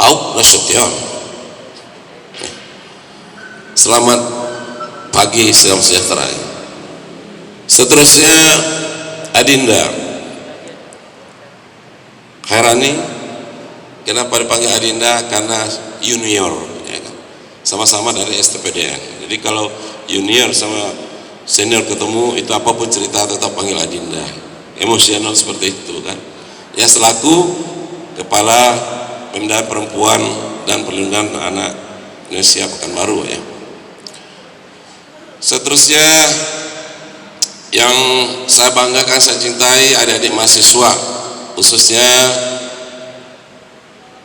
Speaker 7: Auk Nasution. Selamat pagi, salam sejahtera. Seterusnya Adinda Khairani. Kenapa dipanggil Adinda? Karena junior ya kan? Sama-sama dari STPDN. Jadi kalau junior sama senior ketemu itu apapun cerita tetap panggil Adinda. Emosional seperti itu kan ya, selaku Kepala Pemberdayaan Perempuan dan Perlindungan Anak Indonesia Pekanbaru ya. Seterusnya yang saya banggakan, saya cintai adik-adik mahasiswa khususnya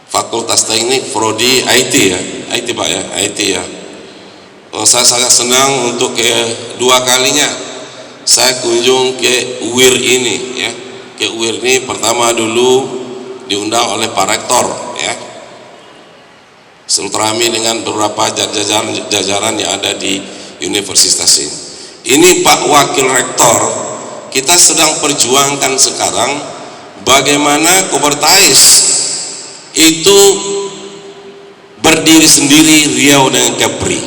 Speaker 7: Fakultas Teknik Prodi IT ya, IT Pak ya, IT ya. Saya sangat senang untuk kedua kalinya saya kunjung ke UIR ini ya. Ke UIR ini pertama dulu diundang oleh Pak Rektor ya, silaturahmi dengan beberapa jajaran yang ada di universitas ini. Ini Pak Wakil Rektor, kita sedang perjuangkan sekarang bagaimana Kobertais itu berdiri sendiri, Riau dan Kepri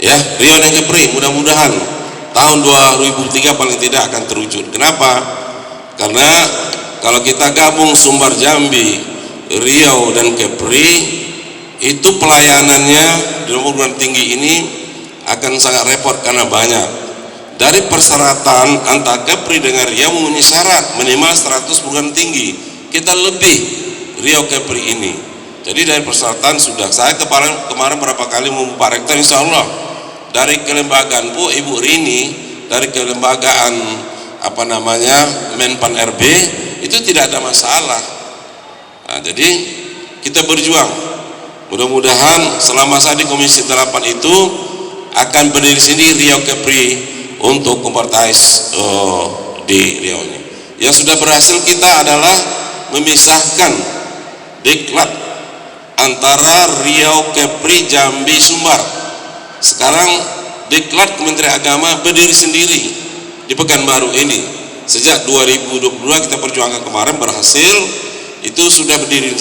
Speaker 7: ya, Riau dan Kepri mudah-mudahan tahun 2003 paling tidak akan terwujud. Kenapa? Karena kalau kita gabung Sumbar Jambi, Riau dan Kepri, itu pelayanannya di nomor perguruan tinggi ini akan sangat repot karena banyak. Dari persyaratan antara Kepri dengan Riau memenuhi syarat minimal 100 perguruan tinggi, kita lebih Riau Kepri ini. Jadi dari persyaratan sudah, saya kemarin berapa kali mau Pak Rektor, insya Allah dari kelembagaan Ibu Rini, dari kelembagaan Menpan RB itu tidak ada masalah. Nah, jadi kita berjuang, mudah-mudahan selama saya di Komisi 8 itu akan berdiri sini Riau Kepri untuk kompartais di Riau ini. Yang sudah berhasil kita adalah memisahkan diklat antara Riau Kepri Jambi Sumbar. Sekarang diklat Kementerian Agama berdiri sendiri di Pekanbaru ini. Sejak 2022 kita perjuangan kemarin berhasil, itu sudah berdiri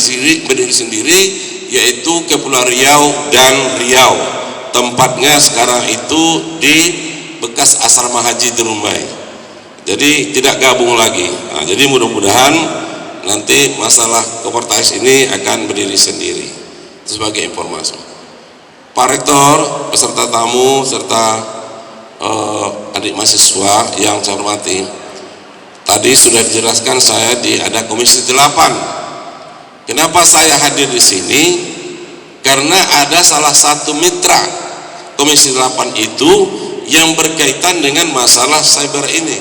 Speaker 7: sendiri, yaitu Kepulauan Riau dan Riau. Tempatnya sekarang itu di bekas asrama haji Derumbai. Jadi tidak gabung lagi. Nah, jadi mudah-mudahan nanti masalah kompartais ini akan berdiri sendiri. Itu sebagai informasi. Pak Rektor, peserta tamu serta adik mahasiswa yang saya hormati, tadi sudah dijelaskan saya ada Komisi 8. Kenapa saya hadir di sini? Karena ada salah satu mitra Komisi 8 itu yang berkaitan dengan masalah cyber ini.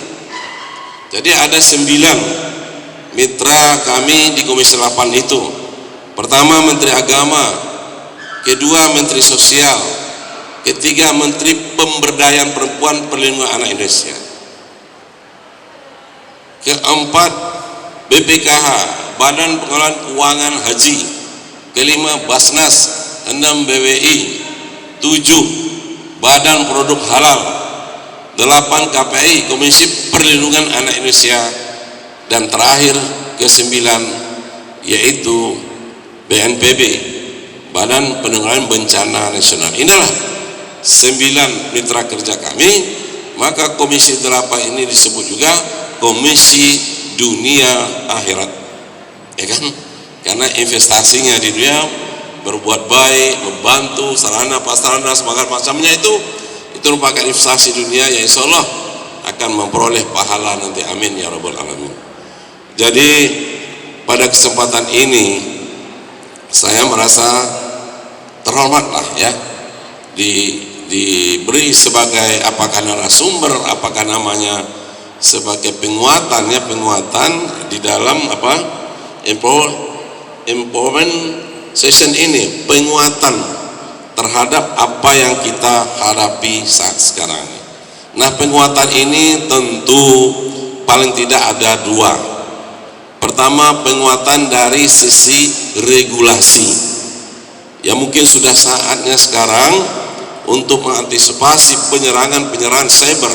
Speaker 7: Jadi ada 9 mitra kami di Komisi 8 itu. Pertama Menteri Agama, kedua Menteri Sosial, ketiga Menteri Pemberdayaan Perempuan Perlindungan Anak Indonesia, keempat BPKH, Badan Pengelolaan Keuangan Haji, kelima Basnas, 6 BWI, 7 Badan Produk Halal, 8 KPI, Komisi Perlindungan Anak Indonesia, dan terakhir ke-9 yaitu BNPB, Badan Penanggulangan Bencana Nasional. Inilah 9 mitra kerja kami. Maka Komisi 8 ini disebut juga Komisi Dunia Akhirat, ya kan? Karena investasinya di dunia, berbuat baik, membantu, sarana prasarana semangat macamnya itu merupakan investasi dunia yang insya Allah akan memperoleh pahala nanti, amin ya rabbal alamin. Jadi pada kesempatan ini saya merasa terhormat lah ya, diberi sebagai apakah narasumber, apakah namanya sebagai penguatan di dalam empowerment session ini, penguatan terhadap apa yang kita hadapi saat sekarang. Nah, penguatan ini tentu paling tidak ada 2. Pertama, penguatan dari sisi regulasi, ya mungkin sudah saatnya sekarang untuk mengantisipasi penyerangan cyber,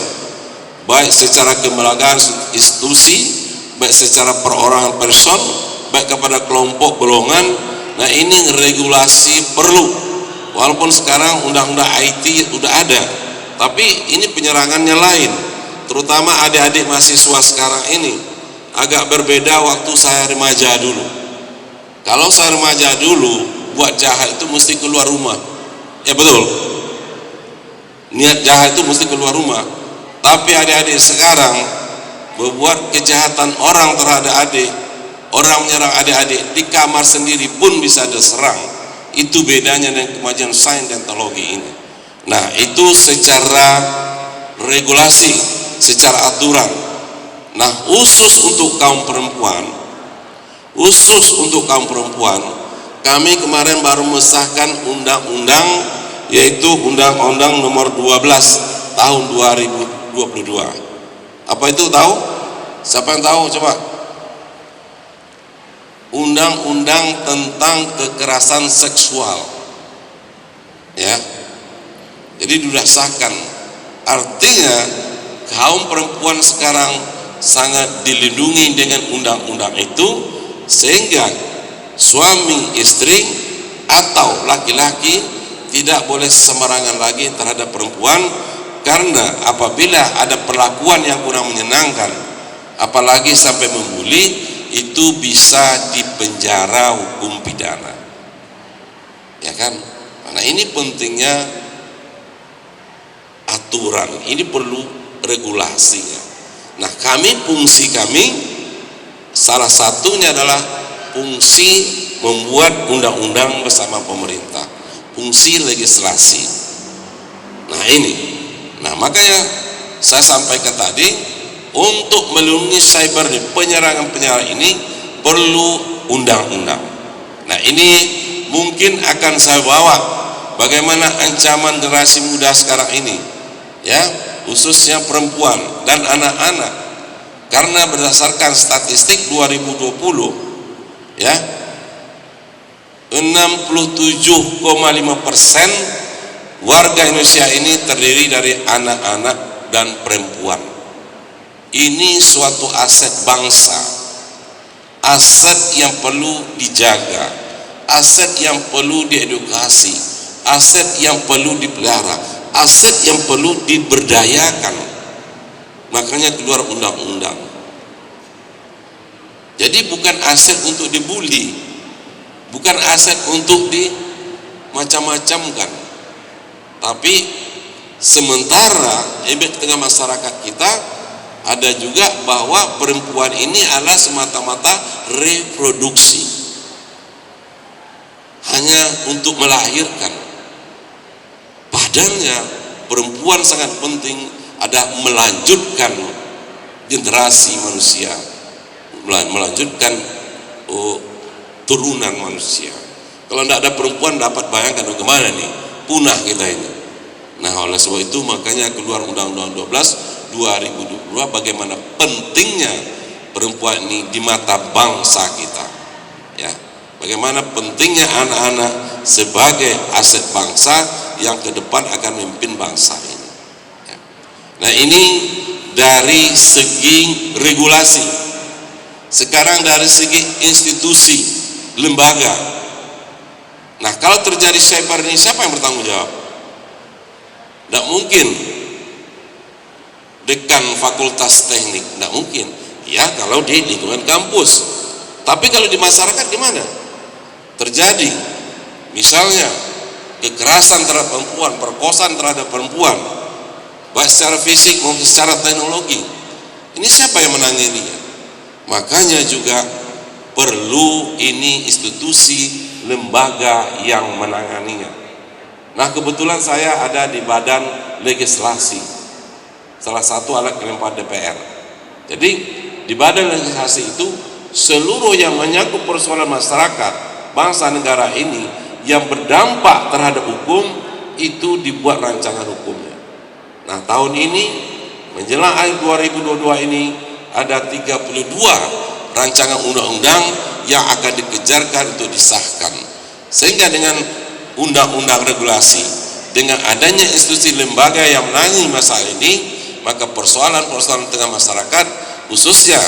Speaker 7: baik secara kelembagaan institusi, baik secara perorangan person, baik kepada kelompok golongan. Nah, ini regulasi perlu, walaupun sekarang undang-undang IT udah ada, tapi ini penyerangannya lain, terutama adik-adik mahasiswa sekarang ini agak berbeda waktu saya remaja dulu. Kalau saya remaja dulu buat jahat itu mesti keluar rumah, ya betul, niat jahat itu mesti keluar rumah. Tapi adik-adik sekarang berbuat kejahatan orang terhadap adik, orang menyerang adik-adik di kamar sendiri pun bisa diserang. Itu bedanya dengan kemajuan sains dan teknologi ini. Nah, itu secara regulasi, secara aturan. Nah, khusus untuk kaum perempuan, kami kemarin baru mengesahkan undang-undang, yaitu Undang-Undang Nomor 12 Tahun 2022. Apa itu tahu? Siapa yang tahu? Coba. Undang-Undang tentang kekerasan seksual, ya. Jadi sudah sahkan. Artinya kaum perempuan sekarang sangat dilindungi dengan undang-undang itu, sehingga suami istri atau laki-laki tidak boleh sembarangan lagi terhadap perempuan. Karena apabila ada perlakuan yang kurang menyenangkan, apalagi sampai membuli, itu bisa dipenjara hukum pidana, ya kan? Karena ini pentingnya aturan, ini perlu regulasinya. Nah, fungsi kami salah satunya adalah fungsi membuat undang-undang bersama pemerintah, fungsi legislasi. Nah ini, makanya saya sampaikan tadi, untuk melindungi cyber di penyerangan ini perlu undang-undang. Nah ini mungkin akan saya bawa bagaimana ancaman generasi muda sekarang ini, ya, khususnya perempuan dan anak-anak, karena berdasarkan statistik 2020, ya, 67,5% warga Indonesia ini terdiri dari anak-anak dan perempuan. Ini suatu aset bangsa, aset yang perlu dijaga, aset yang perlu diedukasi, aset yang perlu dipelihara, aset yang perlu diberdayakan. Makanya keluar undang-undang. Jadi bukan aset untuk dibully, bukan aset untuk dimacam-macamkan, tapi sementara di tengah masyarakat kita ada juga bahwa perempuan ini adalah semata-mata reproduksi, hanya untuk melahirkan. Padahal perempuan sangat penting, ada melanjutkan generasi manusia, melanjutkan turunan manusia. Kalau tidak ada perempuan, dapat bayangkan bagaimana nih, punah kita ini. Nah, oleh sebab itu makanya keluar Undang-Undang 12 2022, bagaimana pentingnya perempuan ini di mata bangsa kita, ya, bagaimana pentingnya anak-anak sebagai aset bangsa yang ke depan akan memimpin bangsa ini, ya. Nah ini dari segi regulasi. Sekarang dari segi institusi, lembaga. Nah kalau terjadi cyber ini, siapa yang bertanggung jawab? Tidak mungkin dekan fakultas teknik, tidak mungkin. Ya kalau di lingkungan kampus. Tapi kalau di masyarakat gimana? Terjadi misalnya kekerasan terhadap perempuan, perkosaan terhadap perempuan, baik secara fisik maupun secara teknologi. Ini siapa yang menanganinya? Makanya juga perlu ini institusi, lembaga yang menanganinya. Nah kebetulan saya ada di badan legislasi, salah satu alat kelengkapan DPR. Jadi di badan legislasi itu seluruh yang menyangkut persoalan masyarakat, bangsa negara ini yang berdampak terhadap hukum itu dibuat rancangan hukumnya. Nah tahun ini menjelang akhir 2022 ini ada 32 rancangan undang-undang yang akan dikejarkan untuk disahkan. Sehingga dengan undang-undang regulasi, dengan adanya institusi lembaga yang menangani masalah ini, maka persoalan-persoalan tengah masyarakat khususnya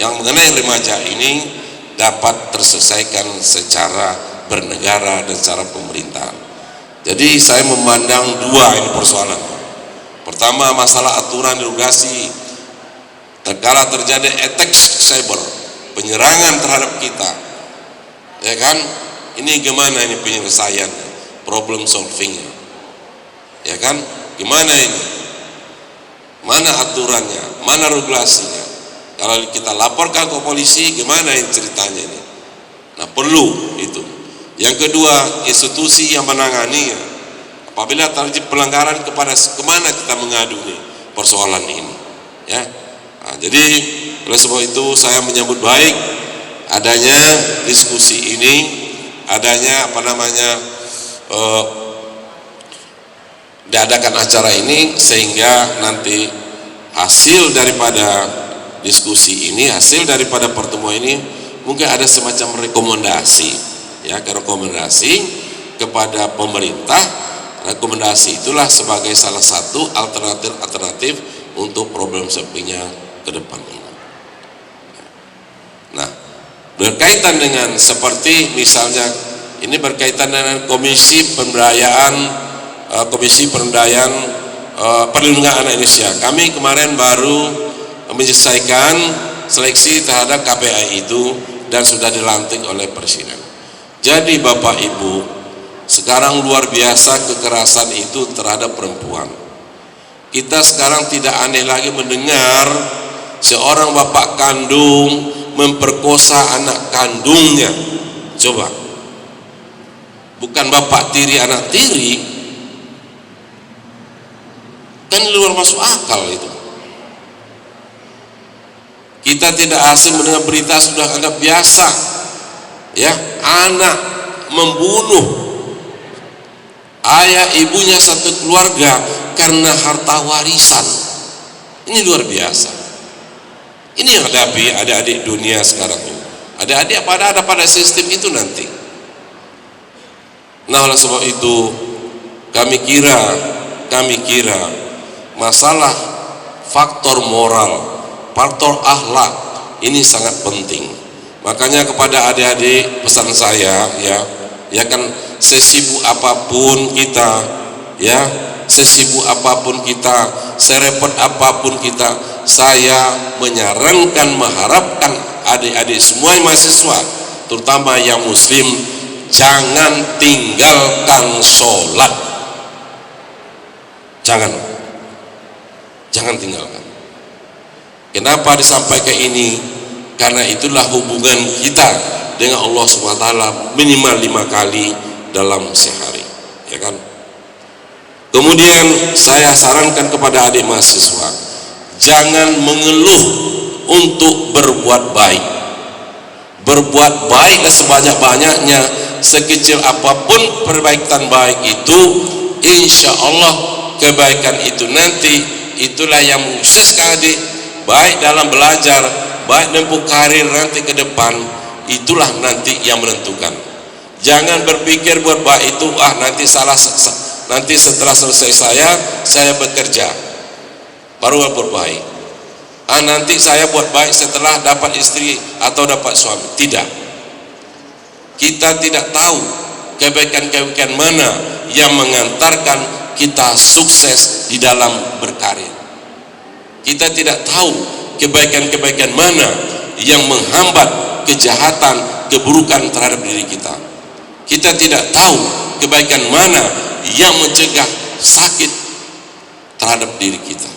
Speaker 7: yang mengenai remaja ini dapat terselesaikan secara bernegara dan secara pemerintahan. Jadi saya memandang dua ini persoalan. Pertama masalah aturan regulasi, terkala terjadi attack cyber, penyerangan terhadap kita, ya kan? Ini gimana ini penyelesaiannya, problem solvingnya, ya kan? Gimana ini? Mana aturannya, mana regulasinya? Kalau kita laporkan ke polisi, gimana ini ceritanya ini? Nah perlu itu. Yang kedua, institusi yang menanganinya. Apabila terjadi pelanggaran, kemana kita mengadu nih persoalan ini, ya? Nah, jadi oleh sebab itu saya menyambut baik adanya diskusi ini, adanya diadakan acara ini, sehingga nanti hasil daripada diskusi ini, hasil daripada pertemuan ini mungkin ada semacam rekomendasi, ya, rekomendasi kepada pemerintah. Rekomendasi itulah sebagai salah satu alternatif untuk problem solvingnya ke depan ini. Nah, berkaitan dengan seperti misalnya ini berkaitan dengan Komisi Perlindungan Anak Indonesia. Kami kemarin baru menyelesaikan seleksi terhadap KPI itu dan sudah dilantik oleh Presiden. Jadi Bapak Ibu, sekarang luar biasa kekerasan itu terhadap perempuan. Kita sekarang tidak aneh lagi mendengar seorang bapak kandung memperkosa anak kandungnya. Coba, bukan bapak tiri anak tiri, kan luar masuk akal itu. Kita tidak asing mendengar berita sudah anggap biasa, ya, anak membunuh ayah ibunya satu keluarga karena harta warisan. Ini luar biasa. Ini yang hadapi adik-adik dunia sekarang ini. Adik-adik ada pada sistem itu nanti. Nah, oleh sebab itu kami kira masalah faktor moral, faktor akhlak ini sangat penting. Makanya kepada adik-adik pesan saya, ya kan, sesibuk apapun kita, ya, sesibuk apapun kita, serepot apapun kita, saya menyarankan, mengharapkan adik-adik semua mahasiswa, terutama yang muslim, jangan tinggalkan sholat. Jangan tinggalkan. Kenapa disampaikan ini? Karena itulah hubungan kita dengan Allah SWT minimal 5 kali dalam sehari, ya kan? Kemudian saya sarankan kepada adik mahasiswa, jangan mengeluh untuk berbuat baik. Berbuat baik sebanyak-banyaknya, sekecil apapun perbaikan baik itu, insya Allah kebaikan itu nanti itulah yang mensukseskan adik, baik dalam belajar, baik menempuh karir nanti ke depan, itulah nanti yang menentukan. Jangan berpikir buat baik itu nanti nanti setelah selesai saya bekerja baru berbaik. Nanti saya buat baik setelah dapat istri atau dapat suami. Tidak. Kita tidak tahu kebaikan-kebaikan mana yang mengantarkan kita sukses di dalam berkarir. Kita tidak tahu kebaikan-kebaikan mana yang menghambat kejahatan, keburukan terhadap diri kita. Kita tidak tahu kebaikan mana yang mencegah sakit terhadap diri kita.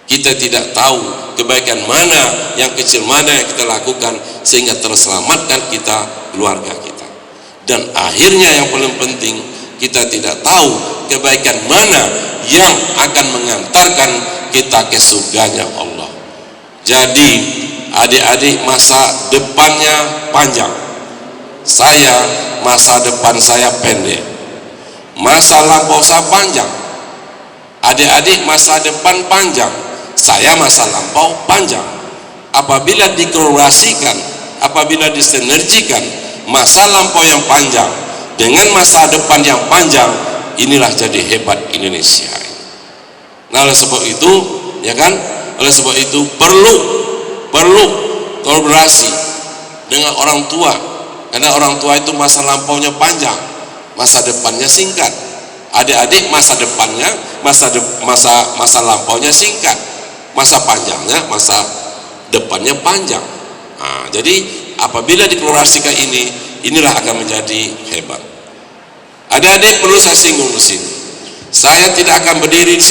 Speaker 7: Kita tidak tahu kebaikan mana yang kecil mana yang kita lakukan sehingga terselamatkan kita, keluarga kita. Dan akhirnya yang paling penting, kita tidak tahu kebaikan mana yang akan mengantarkan kita ke surganya Allah. Jadi adik-adik masa depannya panjang, saya masa depan saya pendek. Masa lampau saya panjang, adik-adik masa depan panjang, saya masa lampau panjang. Apabila dikorelasikan, apabila disinergikan masa lampau yang panjang dengan masa depan yang panjang, inilah jadi hebat Indonesia. Nah, oleh sebab itu, ya kan, oleh sebab itu perlu kolaborasi dengan orang tua, karena orang tua itu masa lampaunya panjang, masa depannya singkat. Adik-adik masa depannya, masa lampaunya singkat, masa panjangnya, masa depannya panjang. Nah, jadi apabila dikolaborasikan inilah akan menjadi hebat. Adik-adik perlu saya singgung di sini. Saya tidak akan berdiri di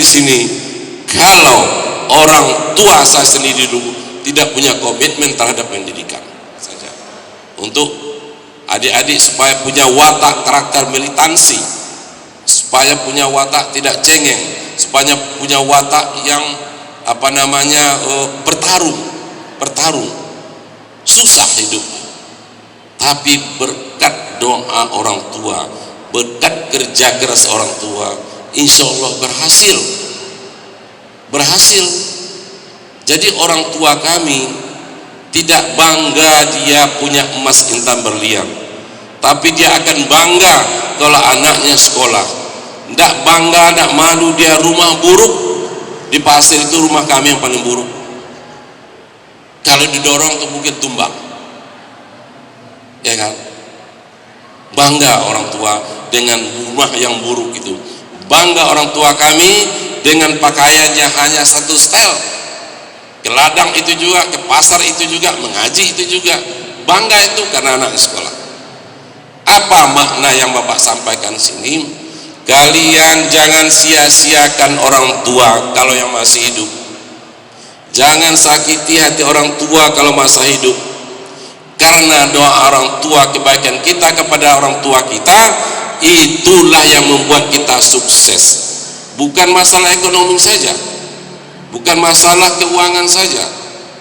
Speaker 7: sini, kalau orang tua saya sendiri dulu tidak punya komitmen terhadap pendidikan saja. Untuk adik-adik supaya punya watak karakter militansi, supaya punya watak tidak cengeng, supaya punya watak yang bertarung. Susah hidupnya, tapi berkat doa orang tua, berkat kerja keras orang tua, insya Allah berhasil. Jadi orang tua kami tidak bangga dia punya emas intan berlian, tapi dia akan bangga kalau anaknya sekolah. Tidak bangga, tidak malu dia rumah buruk di pasir, itu rumah kami yang paling buruk. Kalau didorong tuh mungkin tumbang, ya kan? Bangga orang tua dengan rumah yang buruk itu. Bangga orang tua kami dengan pakaiannya hanya satu setel, ke ladang itu juga, ke pasar itu juga, mengaji itu juga. Bangga itu karena anak sekolah. Apa makna yang Bapak sampaikan sini? Kalian jangan sia-siakan orang tua kalau yang masih hidup. Jangan sakiti hati orang tua kalau masih hidup. Karena doa orang tua, kebaikan kita kepada orang tua kita, itulah yang membuat kita sukses. Bukan masalah ekonomi saja, bukan masalah keuangan saja,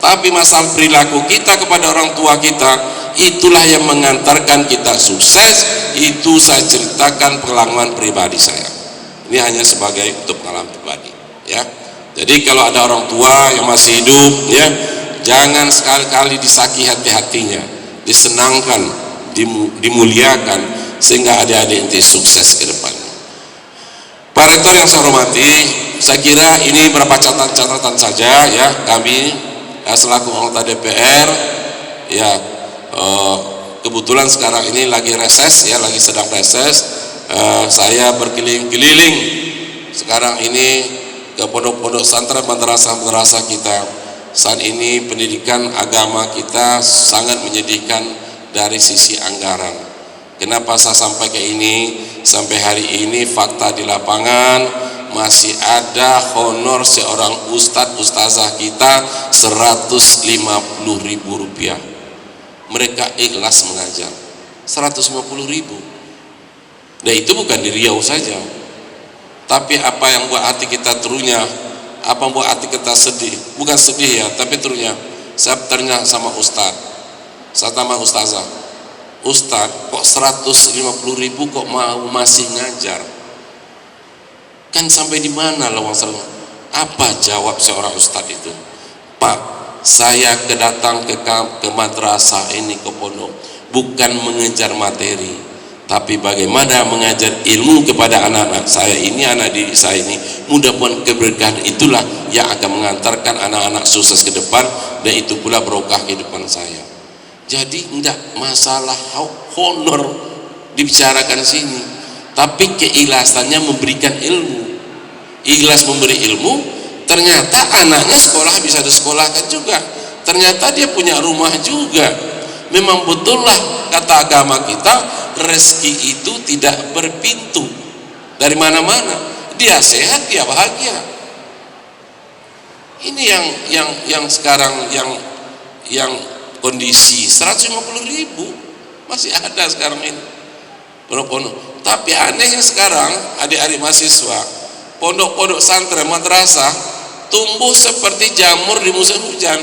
Speaker 7: tapi masalah perilaku kita kepada orang tua kita, itulah yang mengantarkan kita sukses. Itu saya ceritakan pengalaman pribadi saya. Ini hanya sebagai untuk pengalaman pribadi, ya. Jadi kalau ada orang tua yang masih hidup, ya, jangan sekali-kali disakiti hati-hatinya, disenangkan, dimuliakan, sehingga adik-adik nanti sukses ke depannya. Pak Rektor yang saya hormati, saya kira ini beberapa catatan saja, ya, kami selaku anggota DPR, ya, kebetulan sekarang ini lagi reses, ya, lagi sedang reses. Saya berkeliling-keliling sekarang ini ke pondok-pondok pesantren, madrasah-madrasah kita. Saat ini pendidikan agama kita sangat menyedihkan dari sisi anggaran. Kenapa saya sampai ke ini? Sampai hari ini fakta di lapangan masih ada honor seorang ustadz ustazah kita 150.000 rupiah. Mereka ikhlas mengajar 150.000. Nah, itu bukan di Riau saja, tapi apa yang buat hati kita terunyah, apa yang buat hati kita sedih, bukan sedih ya, tapi terunyah. Saya tanya sama ustadz, saya tanya ustazah, ustadz kok 150.000 kok mau masih ngajar? Kan sampai di mana lawang salam? Apa jawab seorang ustadz itu? Pak, saya kedatang ke madrasah ini, ke pondok, bukan mengejar materi, tapi bagaimana mengajar ilmu kepada anak-anak saya ini, anak didik saya ini. Mudah-mudahan keberkahan itulah yang akan mengantarkan anak-anak sukses ke depan, dan itu pula berkah kehidupan saya. Jadi tidak masalah honor dibicarakan sini, tapi keikhlasannya memberikan ilmu. Ikhlas memberi ilmu, ternyata anaknya sekolah bisa disekolahkan juga, ternyata dia punya rumah juga. Memang betullah kata agama kita, rezeki itu tidak berpintu dari mana-mana. Dia sehat, dia bahagia. Ini yang sekarang yang kondisi 150.000 masih ada sekarang ini pondok-pondok. Tapi anehnya sekarang adik-adik mahasiswa pondok-pondok santren madrasah tumbuh seperti jamur di musim hujan.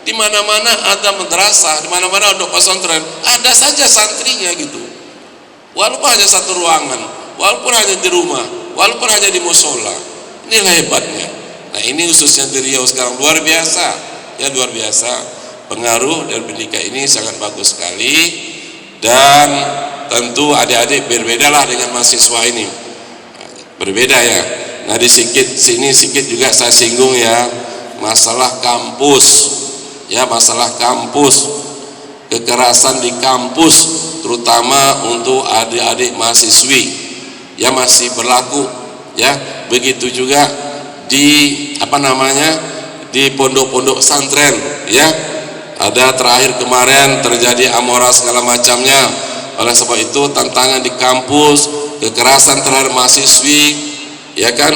Speaker 7: Di mana-mana ada madrasah, di mana-mana ada pesantren, ada saja santrinya gitu. Walaupun hanya satu ruangan, walaupun hanya di rumah, walaupun hanya di musola. Inilah hebatnya. Nah, ini khususnya di Riau sekarang luar biasa, ya, luar biasa. Pengaruh dari pendidikan ini sangat bagus sekali, dan tentu adik-adik berbedalah dengan mahasiswa ini, berbeda ya. Nah, di sini sedikit juga saya singgung ya, masalah kampus, ya, masalah kampus, kekerasan di kampus, terutama untuk adik-adik mahasiswi, ya, masih berlaku, ya. Begitu juga di di pondok-pondok santren, ya. Ada terakhir kemarin terjadi amora segala macamnya. Oleh sebab itu tantangan di kampus, kekerasan terhadap mahasiswi, ya kan,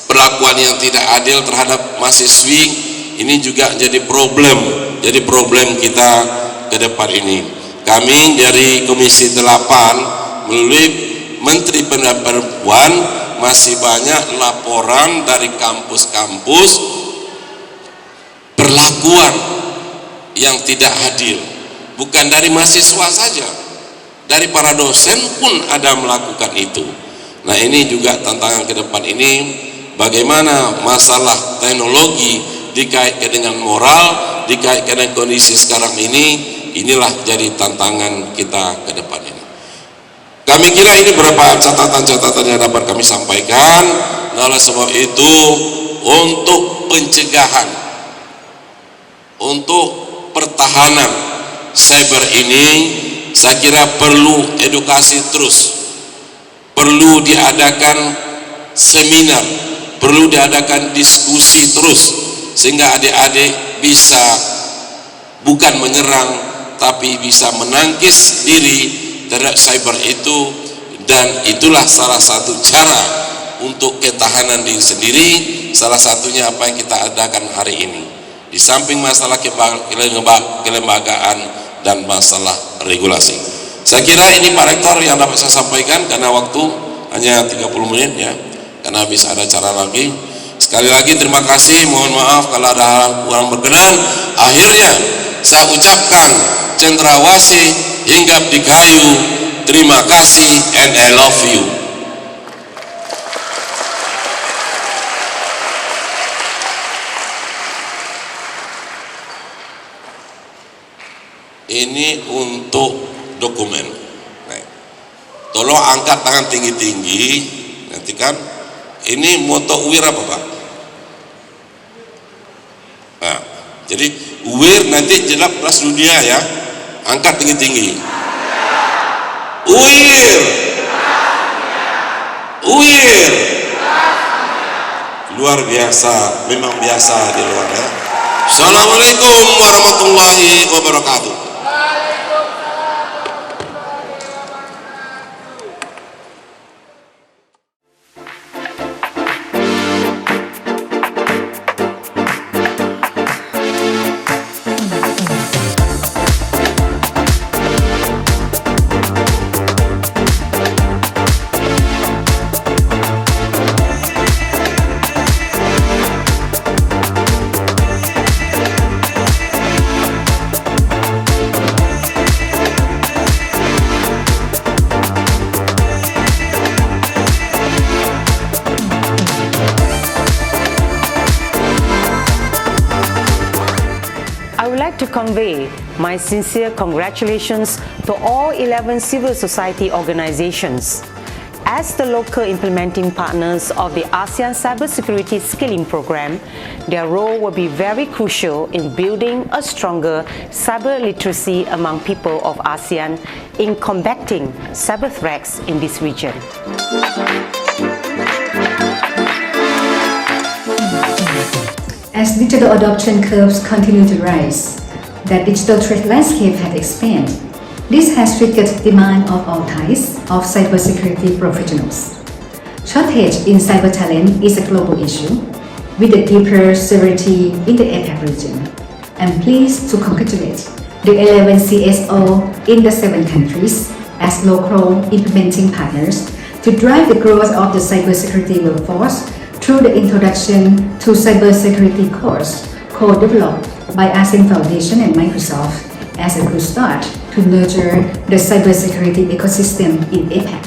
Speaker 7: perlakuan yang tidak adil terhadap mahasiswi, ini juga jadi problem kita ke depan ini. Kami dari Komisi 8 melalui Menteri Perempuan masih banyak laporan dari kampus-kampus perlakuan yang tidak adil, bukan dari mahasiswa saja, dari para dosen pun ada melakukan itu. Nah, ini juga tantangan ke depan ini, bagaimana masalah teknologi dikaitkan dengan moral, dikaitkan dengan kondisi sekarang ini, inilah jadi tantangan kita ke depan ini. Kami kira ini beberapa catatan-catatan yang dapat kami sampaikan. Nah, oleh sebab itu, untuk pencegahan, untuk pertahanan cyber ini, saya kira perlu edukasi terus, perlu diadakan seminar, perlu diadakan diskusi terus sehingga adik-adik bisa bukan menyerang tapi bisa menangkis diri terhadap cyber itu, dan itulah salah satu cara untuk ketahanan diri sendiri. Salah satunya apa yang kita adakan hari ini, di samping masalah kelembagaan dan masalah regulasi. Saya kira ini Pak Rektor yang dapat saya sampaikan, karena waktu hanya 30 menit ya, karena habis ada acara lagi. Sekali lagi terima kasih, mohon maaf kalau ada hal kurang berkenan. Akhirnya saya ucapkan cendrawasih hinggap dikayu, terima kasih and I love you. Ini untuk dokumen. Nah, tolong angkat tangan tinggi-tinggi. Nanti kan ini moto UIR apa Pak? Nah, jadi UIR nanti jelap kelas dunia ya. Angkat tinggi-tinggi. UIR. UIR. Luar biasa, memang biasa di luar ya. Assalamualaikum warahmatullahi wabarakatuh.
Speaker 8: I would like to convey my sincere congratulations to all 11 civil society organizations. As the local implementing partners of the ASEAN Cybersecurity Skilling Program, their role will be very crucial in building a stronger cyber literacy among people of ASEAN in combating cyber threats in this region.
Speaker 9: As digital adoption curves continue to rise, the digital threat landscape has expanded. This has triggered demand of all types of cybersecurity professionals. Shortage in cyber talent is a global issue, with a deeper severity in the APAC region. I'm pleased to congratulate the 11 CSO in the 7 countries as local implementing partners to drive the growth of the cybersecurity workforce through the introduction to cybersecurity course co-developed by ASEAN Foundation and Microsoft as a good start to nurture the cybersecurity ecosystem in APAC.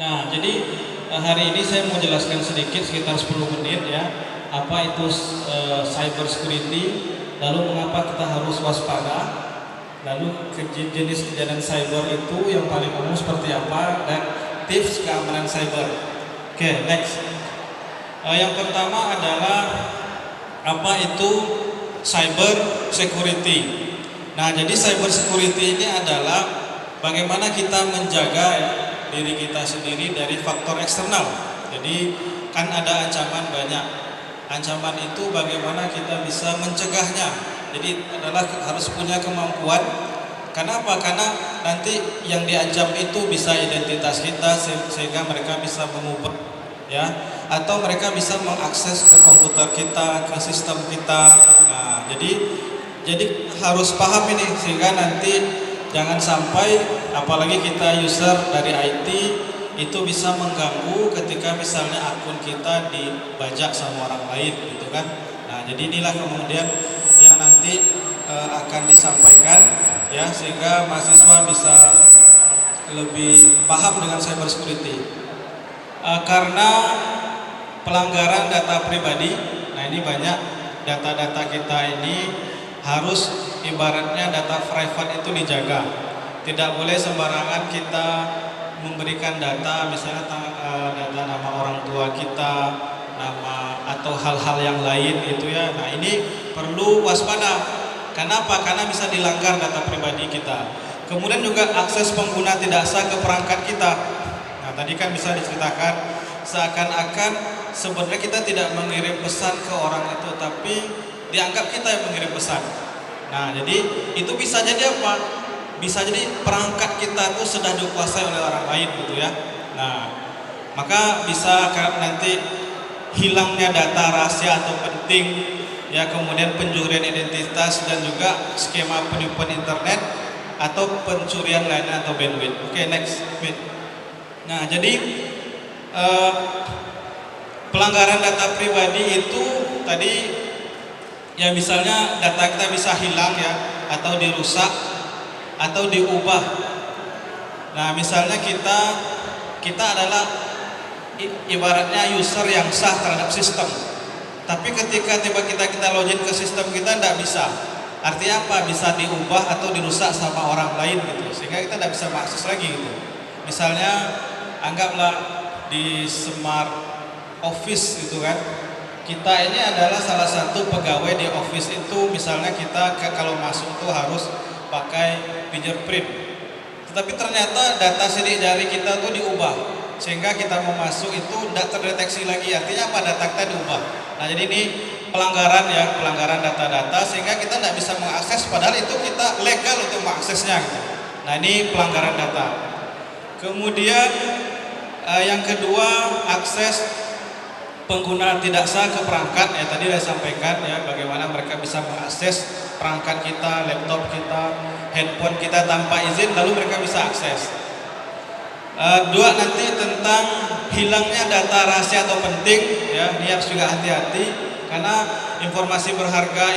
Speaker 10: Nah, jadi hari ini saya mau jelaskan sedikit sekitar 10 menit ya, apa itu cyber security, lalu mengapa kita harus waspada, lalu jenis kejadian cyber itu yang paling umum seperti apa, dan tips keamanan cyber. Oke, next. Yang pertama adalah apa itu cyber security. Nah, jadi cyber security ini adalah bagaimana kita menjaga diri kita sendiri dari faktor eksternal. Jadi kan ada ancaman banyak. Ancaman itu bagaimana kita bisa mencegahnya. Jadi adalah harus punya kemampuan. Kenapa? Karena nanti yang diancam itu bisa identitas kita sehingga mereka bisa mengubah, ya, atau mereka bisa mengakses ke komputer kita, ke sistem kita. Nah, jadi harus paham ini sehingga nanti jangan sampai apalagi kita user dari IT itu bisa mengganggu ketika misalnya akun kita dibajak sama orang lain gitu kan. Nah, jadi inilah kemudian yang nanti akan disampaikan, ya, sehingga mahasiswa bisa lebih paham dengan cyber security. Karena pelanggaran data pribadi, nah ini banyak data-data kita ini harus ibaratnya data private itu dijaga. Tidak boleh sembarangan kita memberikan data, misalnya data nama orang tua kita, nama atau hal-hal yang lain itu ya. Nah, ini perlu waspada. Kenapa? Karena bisa dilanggar data pribadi kita. Kemudian juga akses pengguna tidak sah ke perangkat kita. Nah, tadi kan bisa diceritakan seakan-akan sebenarnya kita tidak mengirim pesan ke orang itu, tapi dianggap kita yang mengirim pesan. Nah, jadi itu bisa jadi apa? Bisa jadi perangkat kita itu sudah dikuasai oleh orang lain gitu ya. Nah, maka bisa nanti hilangnya data rahasia atau penting, ya, kemudian pencurian identitas dan juga skema penipuan internet atau pencurian lainnya atau bandwidth. Oke, next. Nah, jadi pelanggaran data pribadi itu tadi ya, misalnya data kita bisa hilang ya, atau dirusak atau diubah. Nah, misalnya kita adalah ibaratnya user yang sah terhadap sistem, tapi ketika tiba-tiba kita login ke sistem kita tidak bisa. Artinya apa? Bisa diubah atau dirusak sama orang lain gitu, sehingga kita tidak bisa mengakses lagi gitu. Misalnya anggaplah di Smart Office gitu kan, kita ini adalah salah satu pegawai di office itu, misalnya kita kalau masuk tuh harus pakai fingerprint, tetapi ternyata data sidik jari kita tuh diubah sehingga kita mau masuk itu tidak terdeteksi lagi. Artinya apa? Data kita diubah. Nah, jadi ini pelanggaran ya, pelanggaran data-data sehingga kita tidak bisa mengakses padahal itu kita legal untuk mengaksesnya gitu. Nah, ini pelanggaran data. Kemudian yang kedua, akses pengguna tidak sah ke perangkat, ya tadi saya sampaikan ya, bagaimana mereka bisa mengakses perangkat kita, laptop kita, handphone kita tanpa izin, lalu mereka bisa akses. Dua, nanti tentang hilangnya data rahasia atau penting, ya, ini harus juga hati-hati karena informasi berharga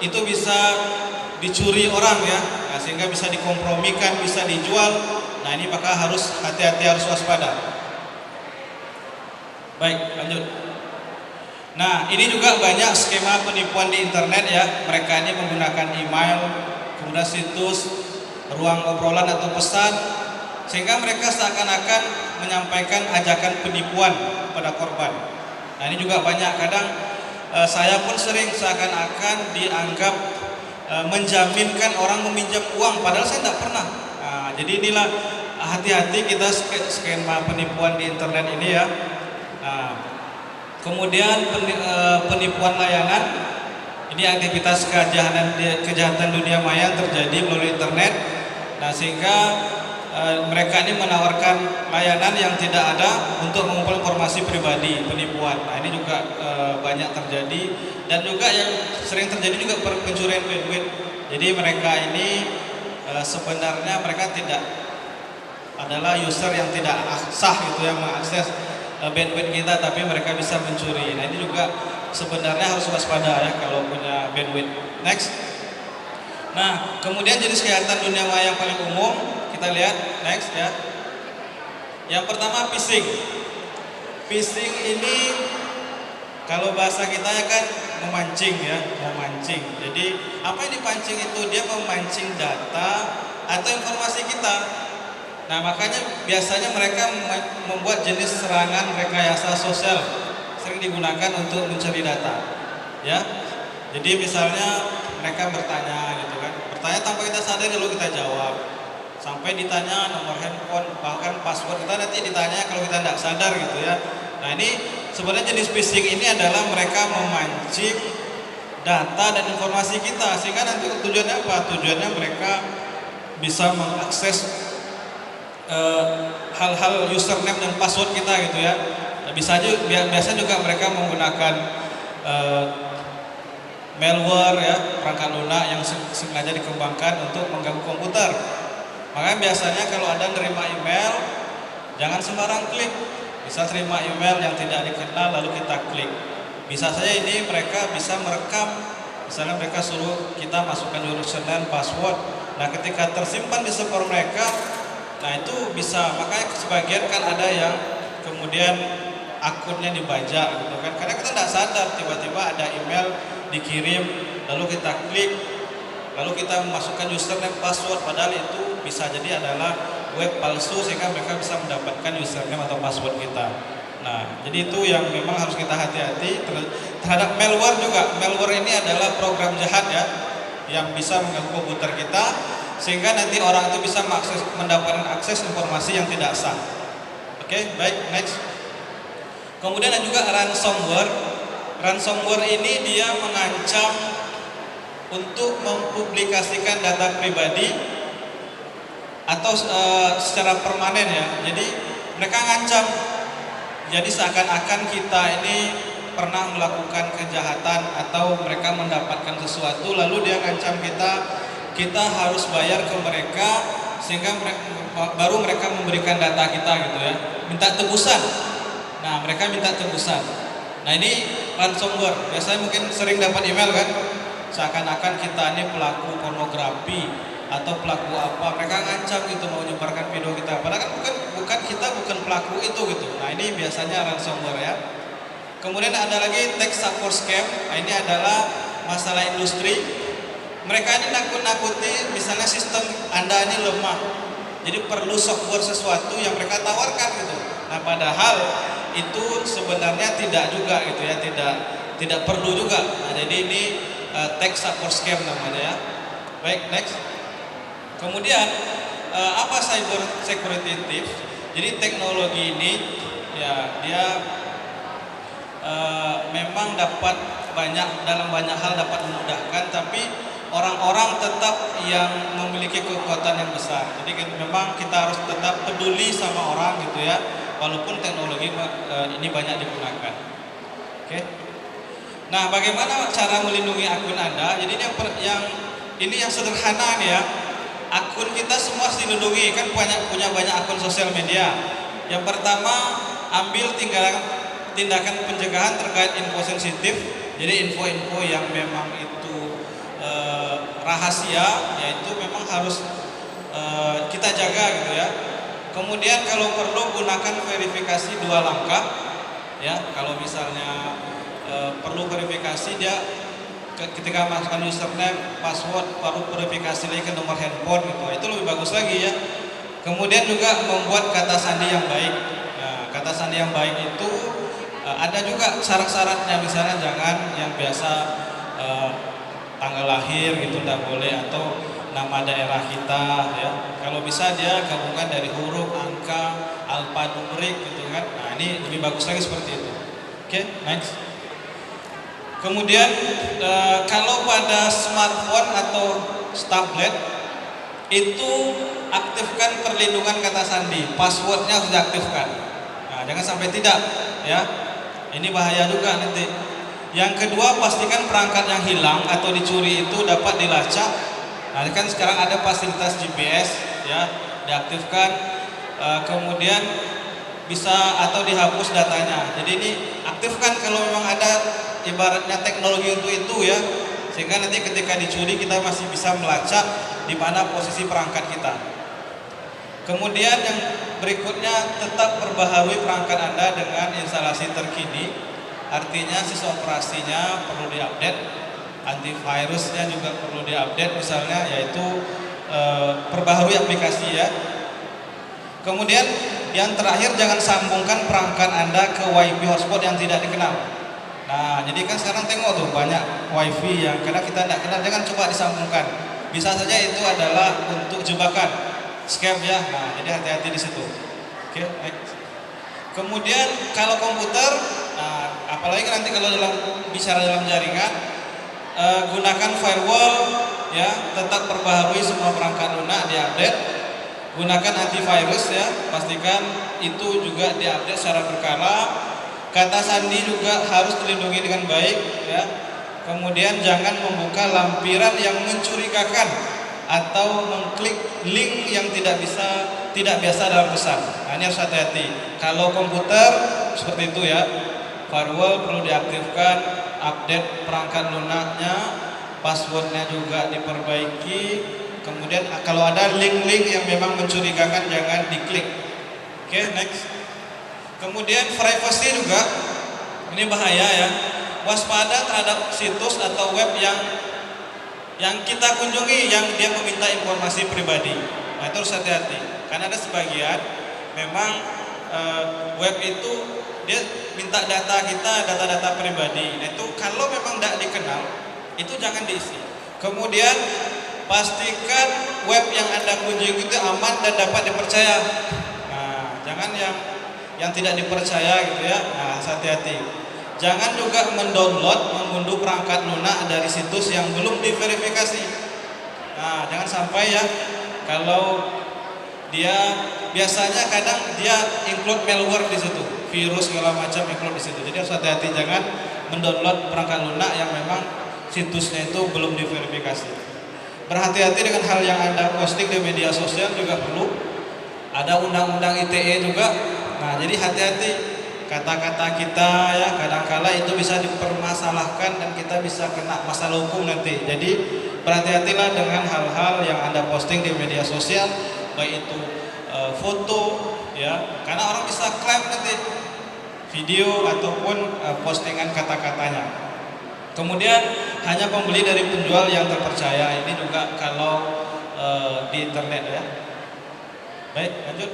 Speaker 10: itu bisa dicuri orang ya, nah, sehingga bisa dikompromikan, bisa dijual. Nah, ini maka harus hati-hati, harus waspada. Baik, lanjut. Nah, ini juga banyak skema penipuan di internet ya. Mereka ini menggunakan email, kemudian situs, ruang obrolan atau pesan, sehingga mereka seakan-akan menyampaikan ajakan penipuan pada korban. Nah, ini juga banyak. Kadang saya pun sering seakan-akan dianggap menjaminkan orang meminjam uang, padahal saya tidak pernah. Nah, jadi inilah hati-hati kita skema penipuan di internet ini ya. Nah, kemudian penipuan layanan, ini aktivitas kejahatan dunia maya terjadi melalui internet. Nah, sehingga mereka ini menawarkan layanan yang tidak ada untuk mengumpul informasi pribadi, penipuan. Nah, ini juga banyak terjadi, dan juga yang sering terjadi juga pencurian bandwidth. Jadi mereka ini sebenarnya mereka tidak adalah user yang tidak sah gitu yang mengakses bandwidth kita, tapi mereka bisa mencuri. Nah, ini juga sebenarnya harus waspada ya kalau punya bandwidth. Next. Nah, kemudian jenis kejahatan dunia maya yang paling umum kita lihat, next ya. Yang pertama phishing. Phishing ini kalau bahasa kita ya kan memancing ya, memancing. Jadi apa yang dipancing itu? Dia memancing data atau informasi kita. Nah, makanya biasanya mereka membuat jenis serangan rekayasa sosial, sering digunakan untuk mencuri data, ya. Jadi misalnya mereka bertanya gitu kan, bertanya tanpa kita sadar lalu kita jawab. Sampai ditanya nomor handphone, bahkan password kita nanti ditanya kalau kita tidak sadar gitu ya. Nah ini sebenarnya jenis phishing ini adalah mereka memancing data dan informasi kita, sehingga nanti tujuannya apa? Tujuannya mereka bisa mengakses hal-hal username dan password kita gitu ya. Bisa juga, biasa juga mereka menggunakan malware ya, perangkat lunak yang sengaja dikembangkan untuk mengganggu komputer. Makanya biasanya kalau ada nerima email, jangan sembarang klik. Bisa terima email yang tidak dikenal lalu kita klik. Bisa saja ini mereka bisa merekam, misalnya mereka suruh kita masukkan username, password. Nah ketika tersimpan di server mereka, nah itu bisa, makanya sebagian kan ada yang kemudian akunnya dibajak gitu kan, karena kita tidak sadar tiba-tiba ada email dikirim lalu kita klik, lalu kita memasukkan username, password, padahal itu bisa jadi adalah web palsu sehingga mereka bisa mendapatkan username atau password kita. Nah, jadi itu yang memang harus kita hati-hati terhadap malware juga. Malware ini adalah program jahat ya, yang bisa mengganggu komputer kita sehingga nanti orang itu bisa mendapatkan akses informasi yang tidak sah. Oke, baik, next. Kemudian ada juga ransomware. Ransomware ini dia mengancam untuk mempublikasikan data pribadi atau secara permanen ya. Jadi mereka ngancam. Jadi seakan-akan kita ini pernah melakukan kejahatan atau mereka mendapatkan sesuatu lalu dia ngancam kita harus bayar ke mereka sehingga baru mereka memberikan data kita gitu ya. Minta tebusan. Nah, mereka minta tebusan. Nah, ini ransomware. Biasanya mungkin sering dapat email kan? Seakan-akan kita ini pelaku pornografi atau pelaku apa, mereka ngancam gitu mau menyebarkan video kita. Padahal kan kita bukan pelaku itu gitu. Nah, ini biasanya ransomware ya. Kemudian ada lagi tech support scam. Nah, ini adalah masalah industri. Mereka ini nakut-nakuti misalnya sistem Anda ini lemah. Jadi perlu software sesuatu yang mereka tawarkan gitu. Nah, padahal itu sebenarnya tidak juga gitu ya, tidak perlu juga. Nah, jadi ini tech support scam namanya ya. Baik, next. Kemudian apa cyber security tips? Jadi teknologi ini ya dia memang dapat dalam banyak hal dapat memudahkan, tapi orang-orang tetap yang memiliki kekuatan yang besar. Jadi memang kita harus tetap peduli sama orang gitu ya, walaupun teknologi ini banyak digunakan. Oke. Nah, bagaimana cara melindungi akun Anda? Jadi ini yang sederhana nih ya. Akun kita semua harus dilindungi, kan punya banyak akun sosial media. Yang pertama, ambil tindakan pencegahan terkait info sensitif. Jadi info-info yang memang itu rahasia, yaitu memang harus kita jaga gitu ya. Kemudian kalau perlu gunakan verifikasi 2 langkah ya. Kalau misalnya perlu verifikasi, dia ketika masukkan username, password, baru verifikasi lagi ke nomor handphone gitu. Itu lebih bagus lagi ya. Kemudian juga membuat kata sandi yang baik. Nah, kata sandi yang baik itu ada juga syarat-syaratnya, misalnya jangan yang biasa tanggal lahir gitu tidak boleh, atau nama daerah kita ya. Kalau bisa dia gabungan dari huruf, angka, alfanumerik gitu kan. Nah, ini lebih bagus lagi seperti itu. Oke, next. Kemudian kalau pada smartphone atau tablet itu aktifkan perlindungan kata sandi, passwordnya harus diaktifkan. Nah, jangan sampai tidak ya. Ini bahaya juga nanti. Yang kedua, pastikan perangkat yang hilang atau dicuri itu dapat dilacak. Nah, kan sekarang ada fasilitas GPS ya, diaktifkan. Kemudian bisa atau dihapus datanya. Jadi ini aktifkan kalau memang ada ibaratnya teknologi untuk itu ya, sehingga nanti ketika dicuri kita masih bisa melacak di mana posisi perangkat kita. Kemudian yang berikutnya, tetap perbaharui perangkat Anda dengan instalasi terkini. Artinya sistem operasinya perlu diupdate, antivirusnya juga perlu diupdate misalnya, yaitu perbaharui aplikasi ya. Kemudian yang terakhir, jangan sambungkan perangkat Anda ke WiFi hotspot yang tidak dikenal. Nah, jadi kan sekarang tengok tuh banyak wifi yang kadang kita tidak kenal, jangan coba disambungkan. Bisa saja itu adalah untuk jebakan, scam ya. Nah, jadi hati-hati di situ. Oke, next. Kemudian kalau komputer, nah, apalagi nanti kalau bicara dalam jaringan, gunakan firewall ya, tetap perbaharui semua perangkat lunak, diupdate. Gunakan antivirus ya, pastikan itu juga diupdate secara berkala. Kata sandi juga harus dilindungi dengan baik ya. Kemudian jangan membuka lampiran yang mencurigakan atau mengklik link yang tidak biasa dalam pesan. Nah, ini harus hati-hati. Kalau komputer seperti itu ya, firewall perlu diaktifkan, update perangkat lunaknya, passwordnya juga diperbaiki. Kemudian kalau ada link-link yang memang mencurigakan jangan diklik. Oke, next. Kemudian privacy juga, ini bahaya ya. Waspada terhadap situs atau web yang kita kunjungi yang dia meminta informasi pribadi. Nah, itu harus hati-hati. Karena ada sebagian memang web itu dia minta data kita, data-data pribadi. Nah, itu kalau memang tidak dikenal, itu jangan diisi. Kemudian pastikan web yang Anda kunjungi itu aman dan dapat dipercaya. Nah, jangan yang tidak dipercaya gitu ya. Nah, hati-hati. Jangan juga mendownload, mengunduh perangkat lunak dari situs yang belum diverifikasi. Nah, jangan sampai ya, kalau dia biasanya kadang dia include malware di situ, virus segala macam include di situ. Jadi harus hati-hati, jangan mendownload perangkat lunak yang memang situsnya itu belum diverifikasi. Berhati-hati dengan hal yang Anda posting di media sosial juga perlu. Ada undang-undang ITE juga. Nah, jadi hati-hati kata-kata kita ya, kadang-kala itu bisa dipermasalahkan dan kita bisa kena masalah hukum nanti. Jadi berhati-hatilah dengan hal-hal yang Anda posting di media sosial, baik itu foto ya, karena orang bisa klaim nanti video ataupun postingan kata-katanya. Kemudian hanya pembeli dari penjual yang terpercaya, ini juga kalau di internet ya. Baik, lanjut.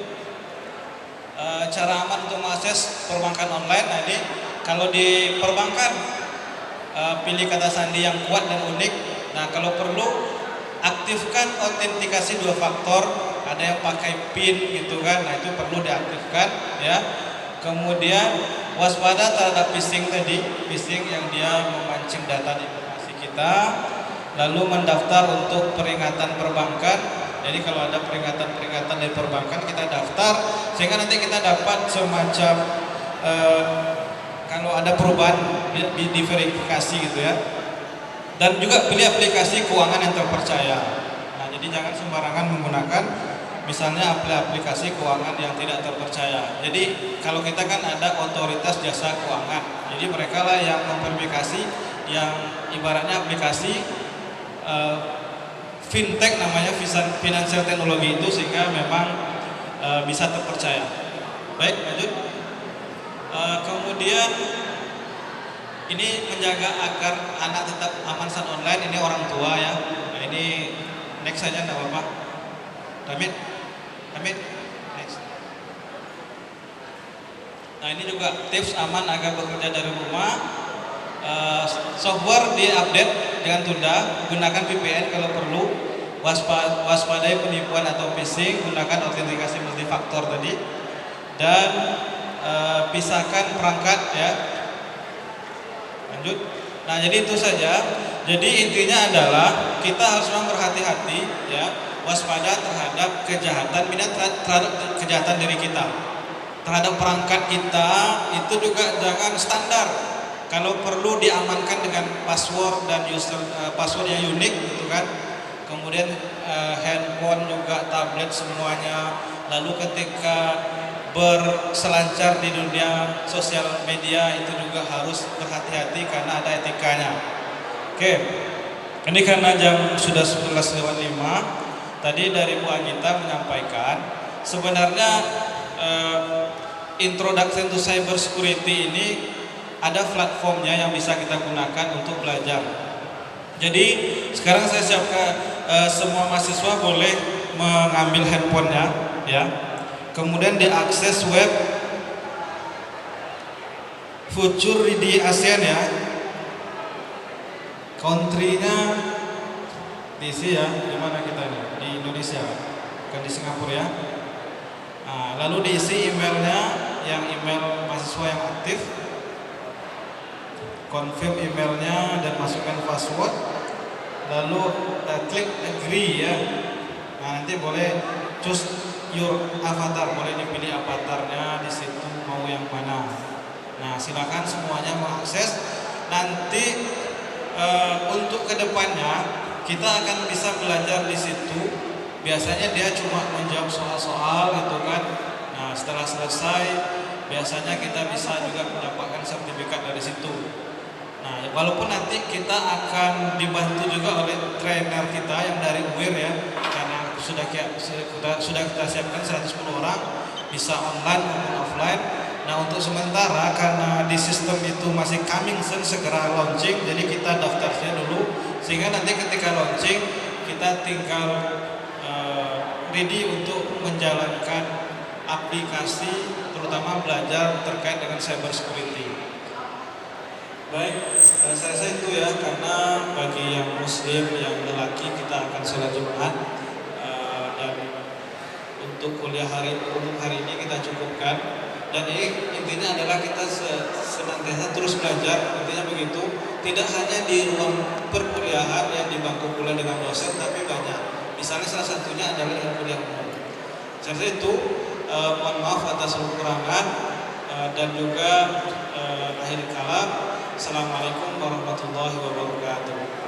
Speaker 10: Cara aman untuk mengakses perbankan online. Nah, ini kalau di perbankan pilih kata sandi yang kuat dan unik. Nah, kalau perlu aktifkan autentikasi 2 faktor. Ada yang pakai PIN gitu kan. Nah, itu perlu diaktifkan ya. Kemudian waspada terhadap phishing tadi, phishing yang dia memancing data informasi kita. Lalu mendaftar untuk peringatan perbankan. Jadi kalau ada peringatan-peringatan dari perbankan kita daftar, sehingga nanti kita dapat semacam kalau ada perubahan diverifikasi gitu ya. Dan juga pilih aplikasi keuangan yang terpercaya. Nah, jadi jangan sembarangan menggunakan misalnya aplikasi keuangan yang tidak terpercaya. Jadi kalau kita kan ada otoritas jasa keuangan, jadi mereka lah yang memverifikasi, yang ibaratnya aplikasi fintech namanya, financial teknologi itu, sehingga memang bisa terpercaya. Baik, lanjut. Kemudian ini menjaga agar anak tetap aman saat online, ini orang tua ya. Nah, ini next saja enggak apa-apa. Damit, next. Nah, ini juga tips aman agar bekerja dari rumah. Software diupdate jangan tunda, gunakan VPN kalau perlu, waspadai penipuan atau phishing, gunakan autentikasi multifaktor tadi, dan pisahkan perangkat ya. Lanjut. Nah, jadi itu saja. Jadi intinya adalah kita harus memang berhati-hati ya, waspada terhadap kejahatan, terhadap kejahatan diri kita, terhadap perangkat kita. Itu juga jangan standar. Kalau perlu diamankan dengan password dan password yang unik gitu kan. Kemudian handphone juga, tablet semuanya. Lalu ketika berselancar di dunia sosial media itu juga harus berhati-hati karena ada etikanya. Oke. Ini karena jam sudah 11:05. Tadi dari Bu Agita menyampaikan sebenarnya introduction to cyber security ini ada platformnya yang bisa kita gunakan untuk belajar. Jadi sekarang saya siapkan semua mahasiswa boleh mengambil handphonenya, ya. Kemudian diakses web future di ASEAN ya. Country-nya diisi ya, di mana kita ini? Di Indonesia, bukan di Singapura ya. Nah, lalu diisi emailnya, yang email mahasiswa yang aktif, confirm emailnya dan masukkan password, lalu klik agree ya. Nah, nanti boleh choose your avatar, boleh dipilih avatarnya di situ mau yang mana. Nah, silakan semuanya mengakses. Nanti untuk kedepannya kita akan bisa belajar di situ. Biasanya dia cuma menjawab soal-soal gitu kan. Nah, setelah selesai biasanya kita bisa juga mendapatkan sertifikat dari situ. Nah, walaupun nanti kita akan dibantu juga oleh trainer kita yang dari UIR ya, karena sudah kita siapkan 110 orang, bisa online maupun offline. Nah, untuk sementara karena di sistem itu masih coming soon, segera launching, jadi kita daftarnya dulu sehingga nanti ketika launching kita tinggal ready untuk menjalankan aplikasi, terutama belajar terkait dengan cyber security. Baik, saya rasa itu ya, karena bagi yang muslim, yang lelaki kita akan sholat Jumat, dan untuk kuliah untuk hari ini kita cukupkan. Dan ini intinya adalah kita senantiasa terus belajar, intinya begitu. Tidak hanya di ruang perkuliahan yang di bangku kuliah dengan dosen, tapi banyak. Misalnya salah satunya adalah ilmu kuliah umum. Saya rasa itu, mohon maaf atas kekurangan, dan juga akhir kalam. Assalamualaikum warahmatullahi wabarakatuh.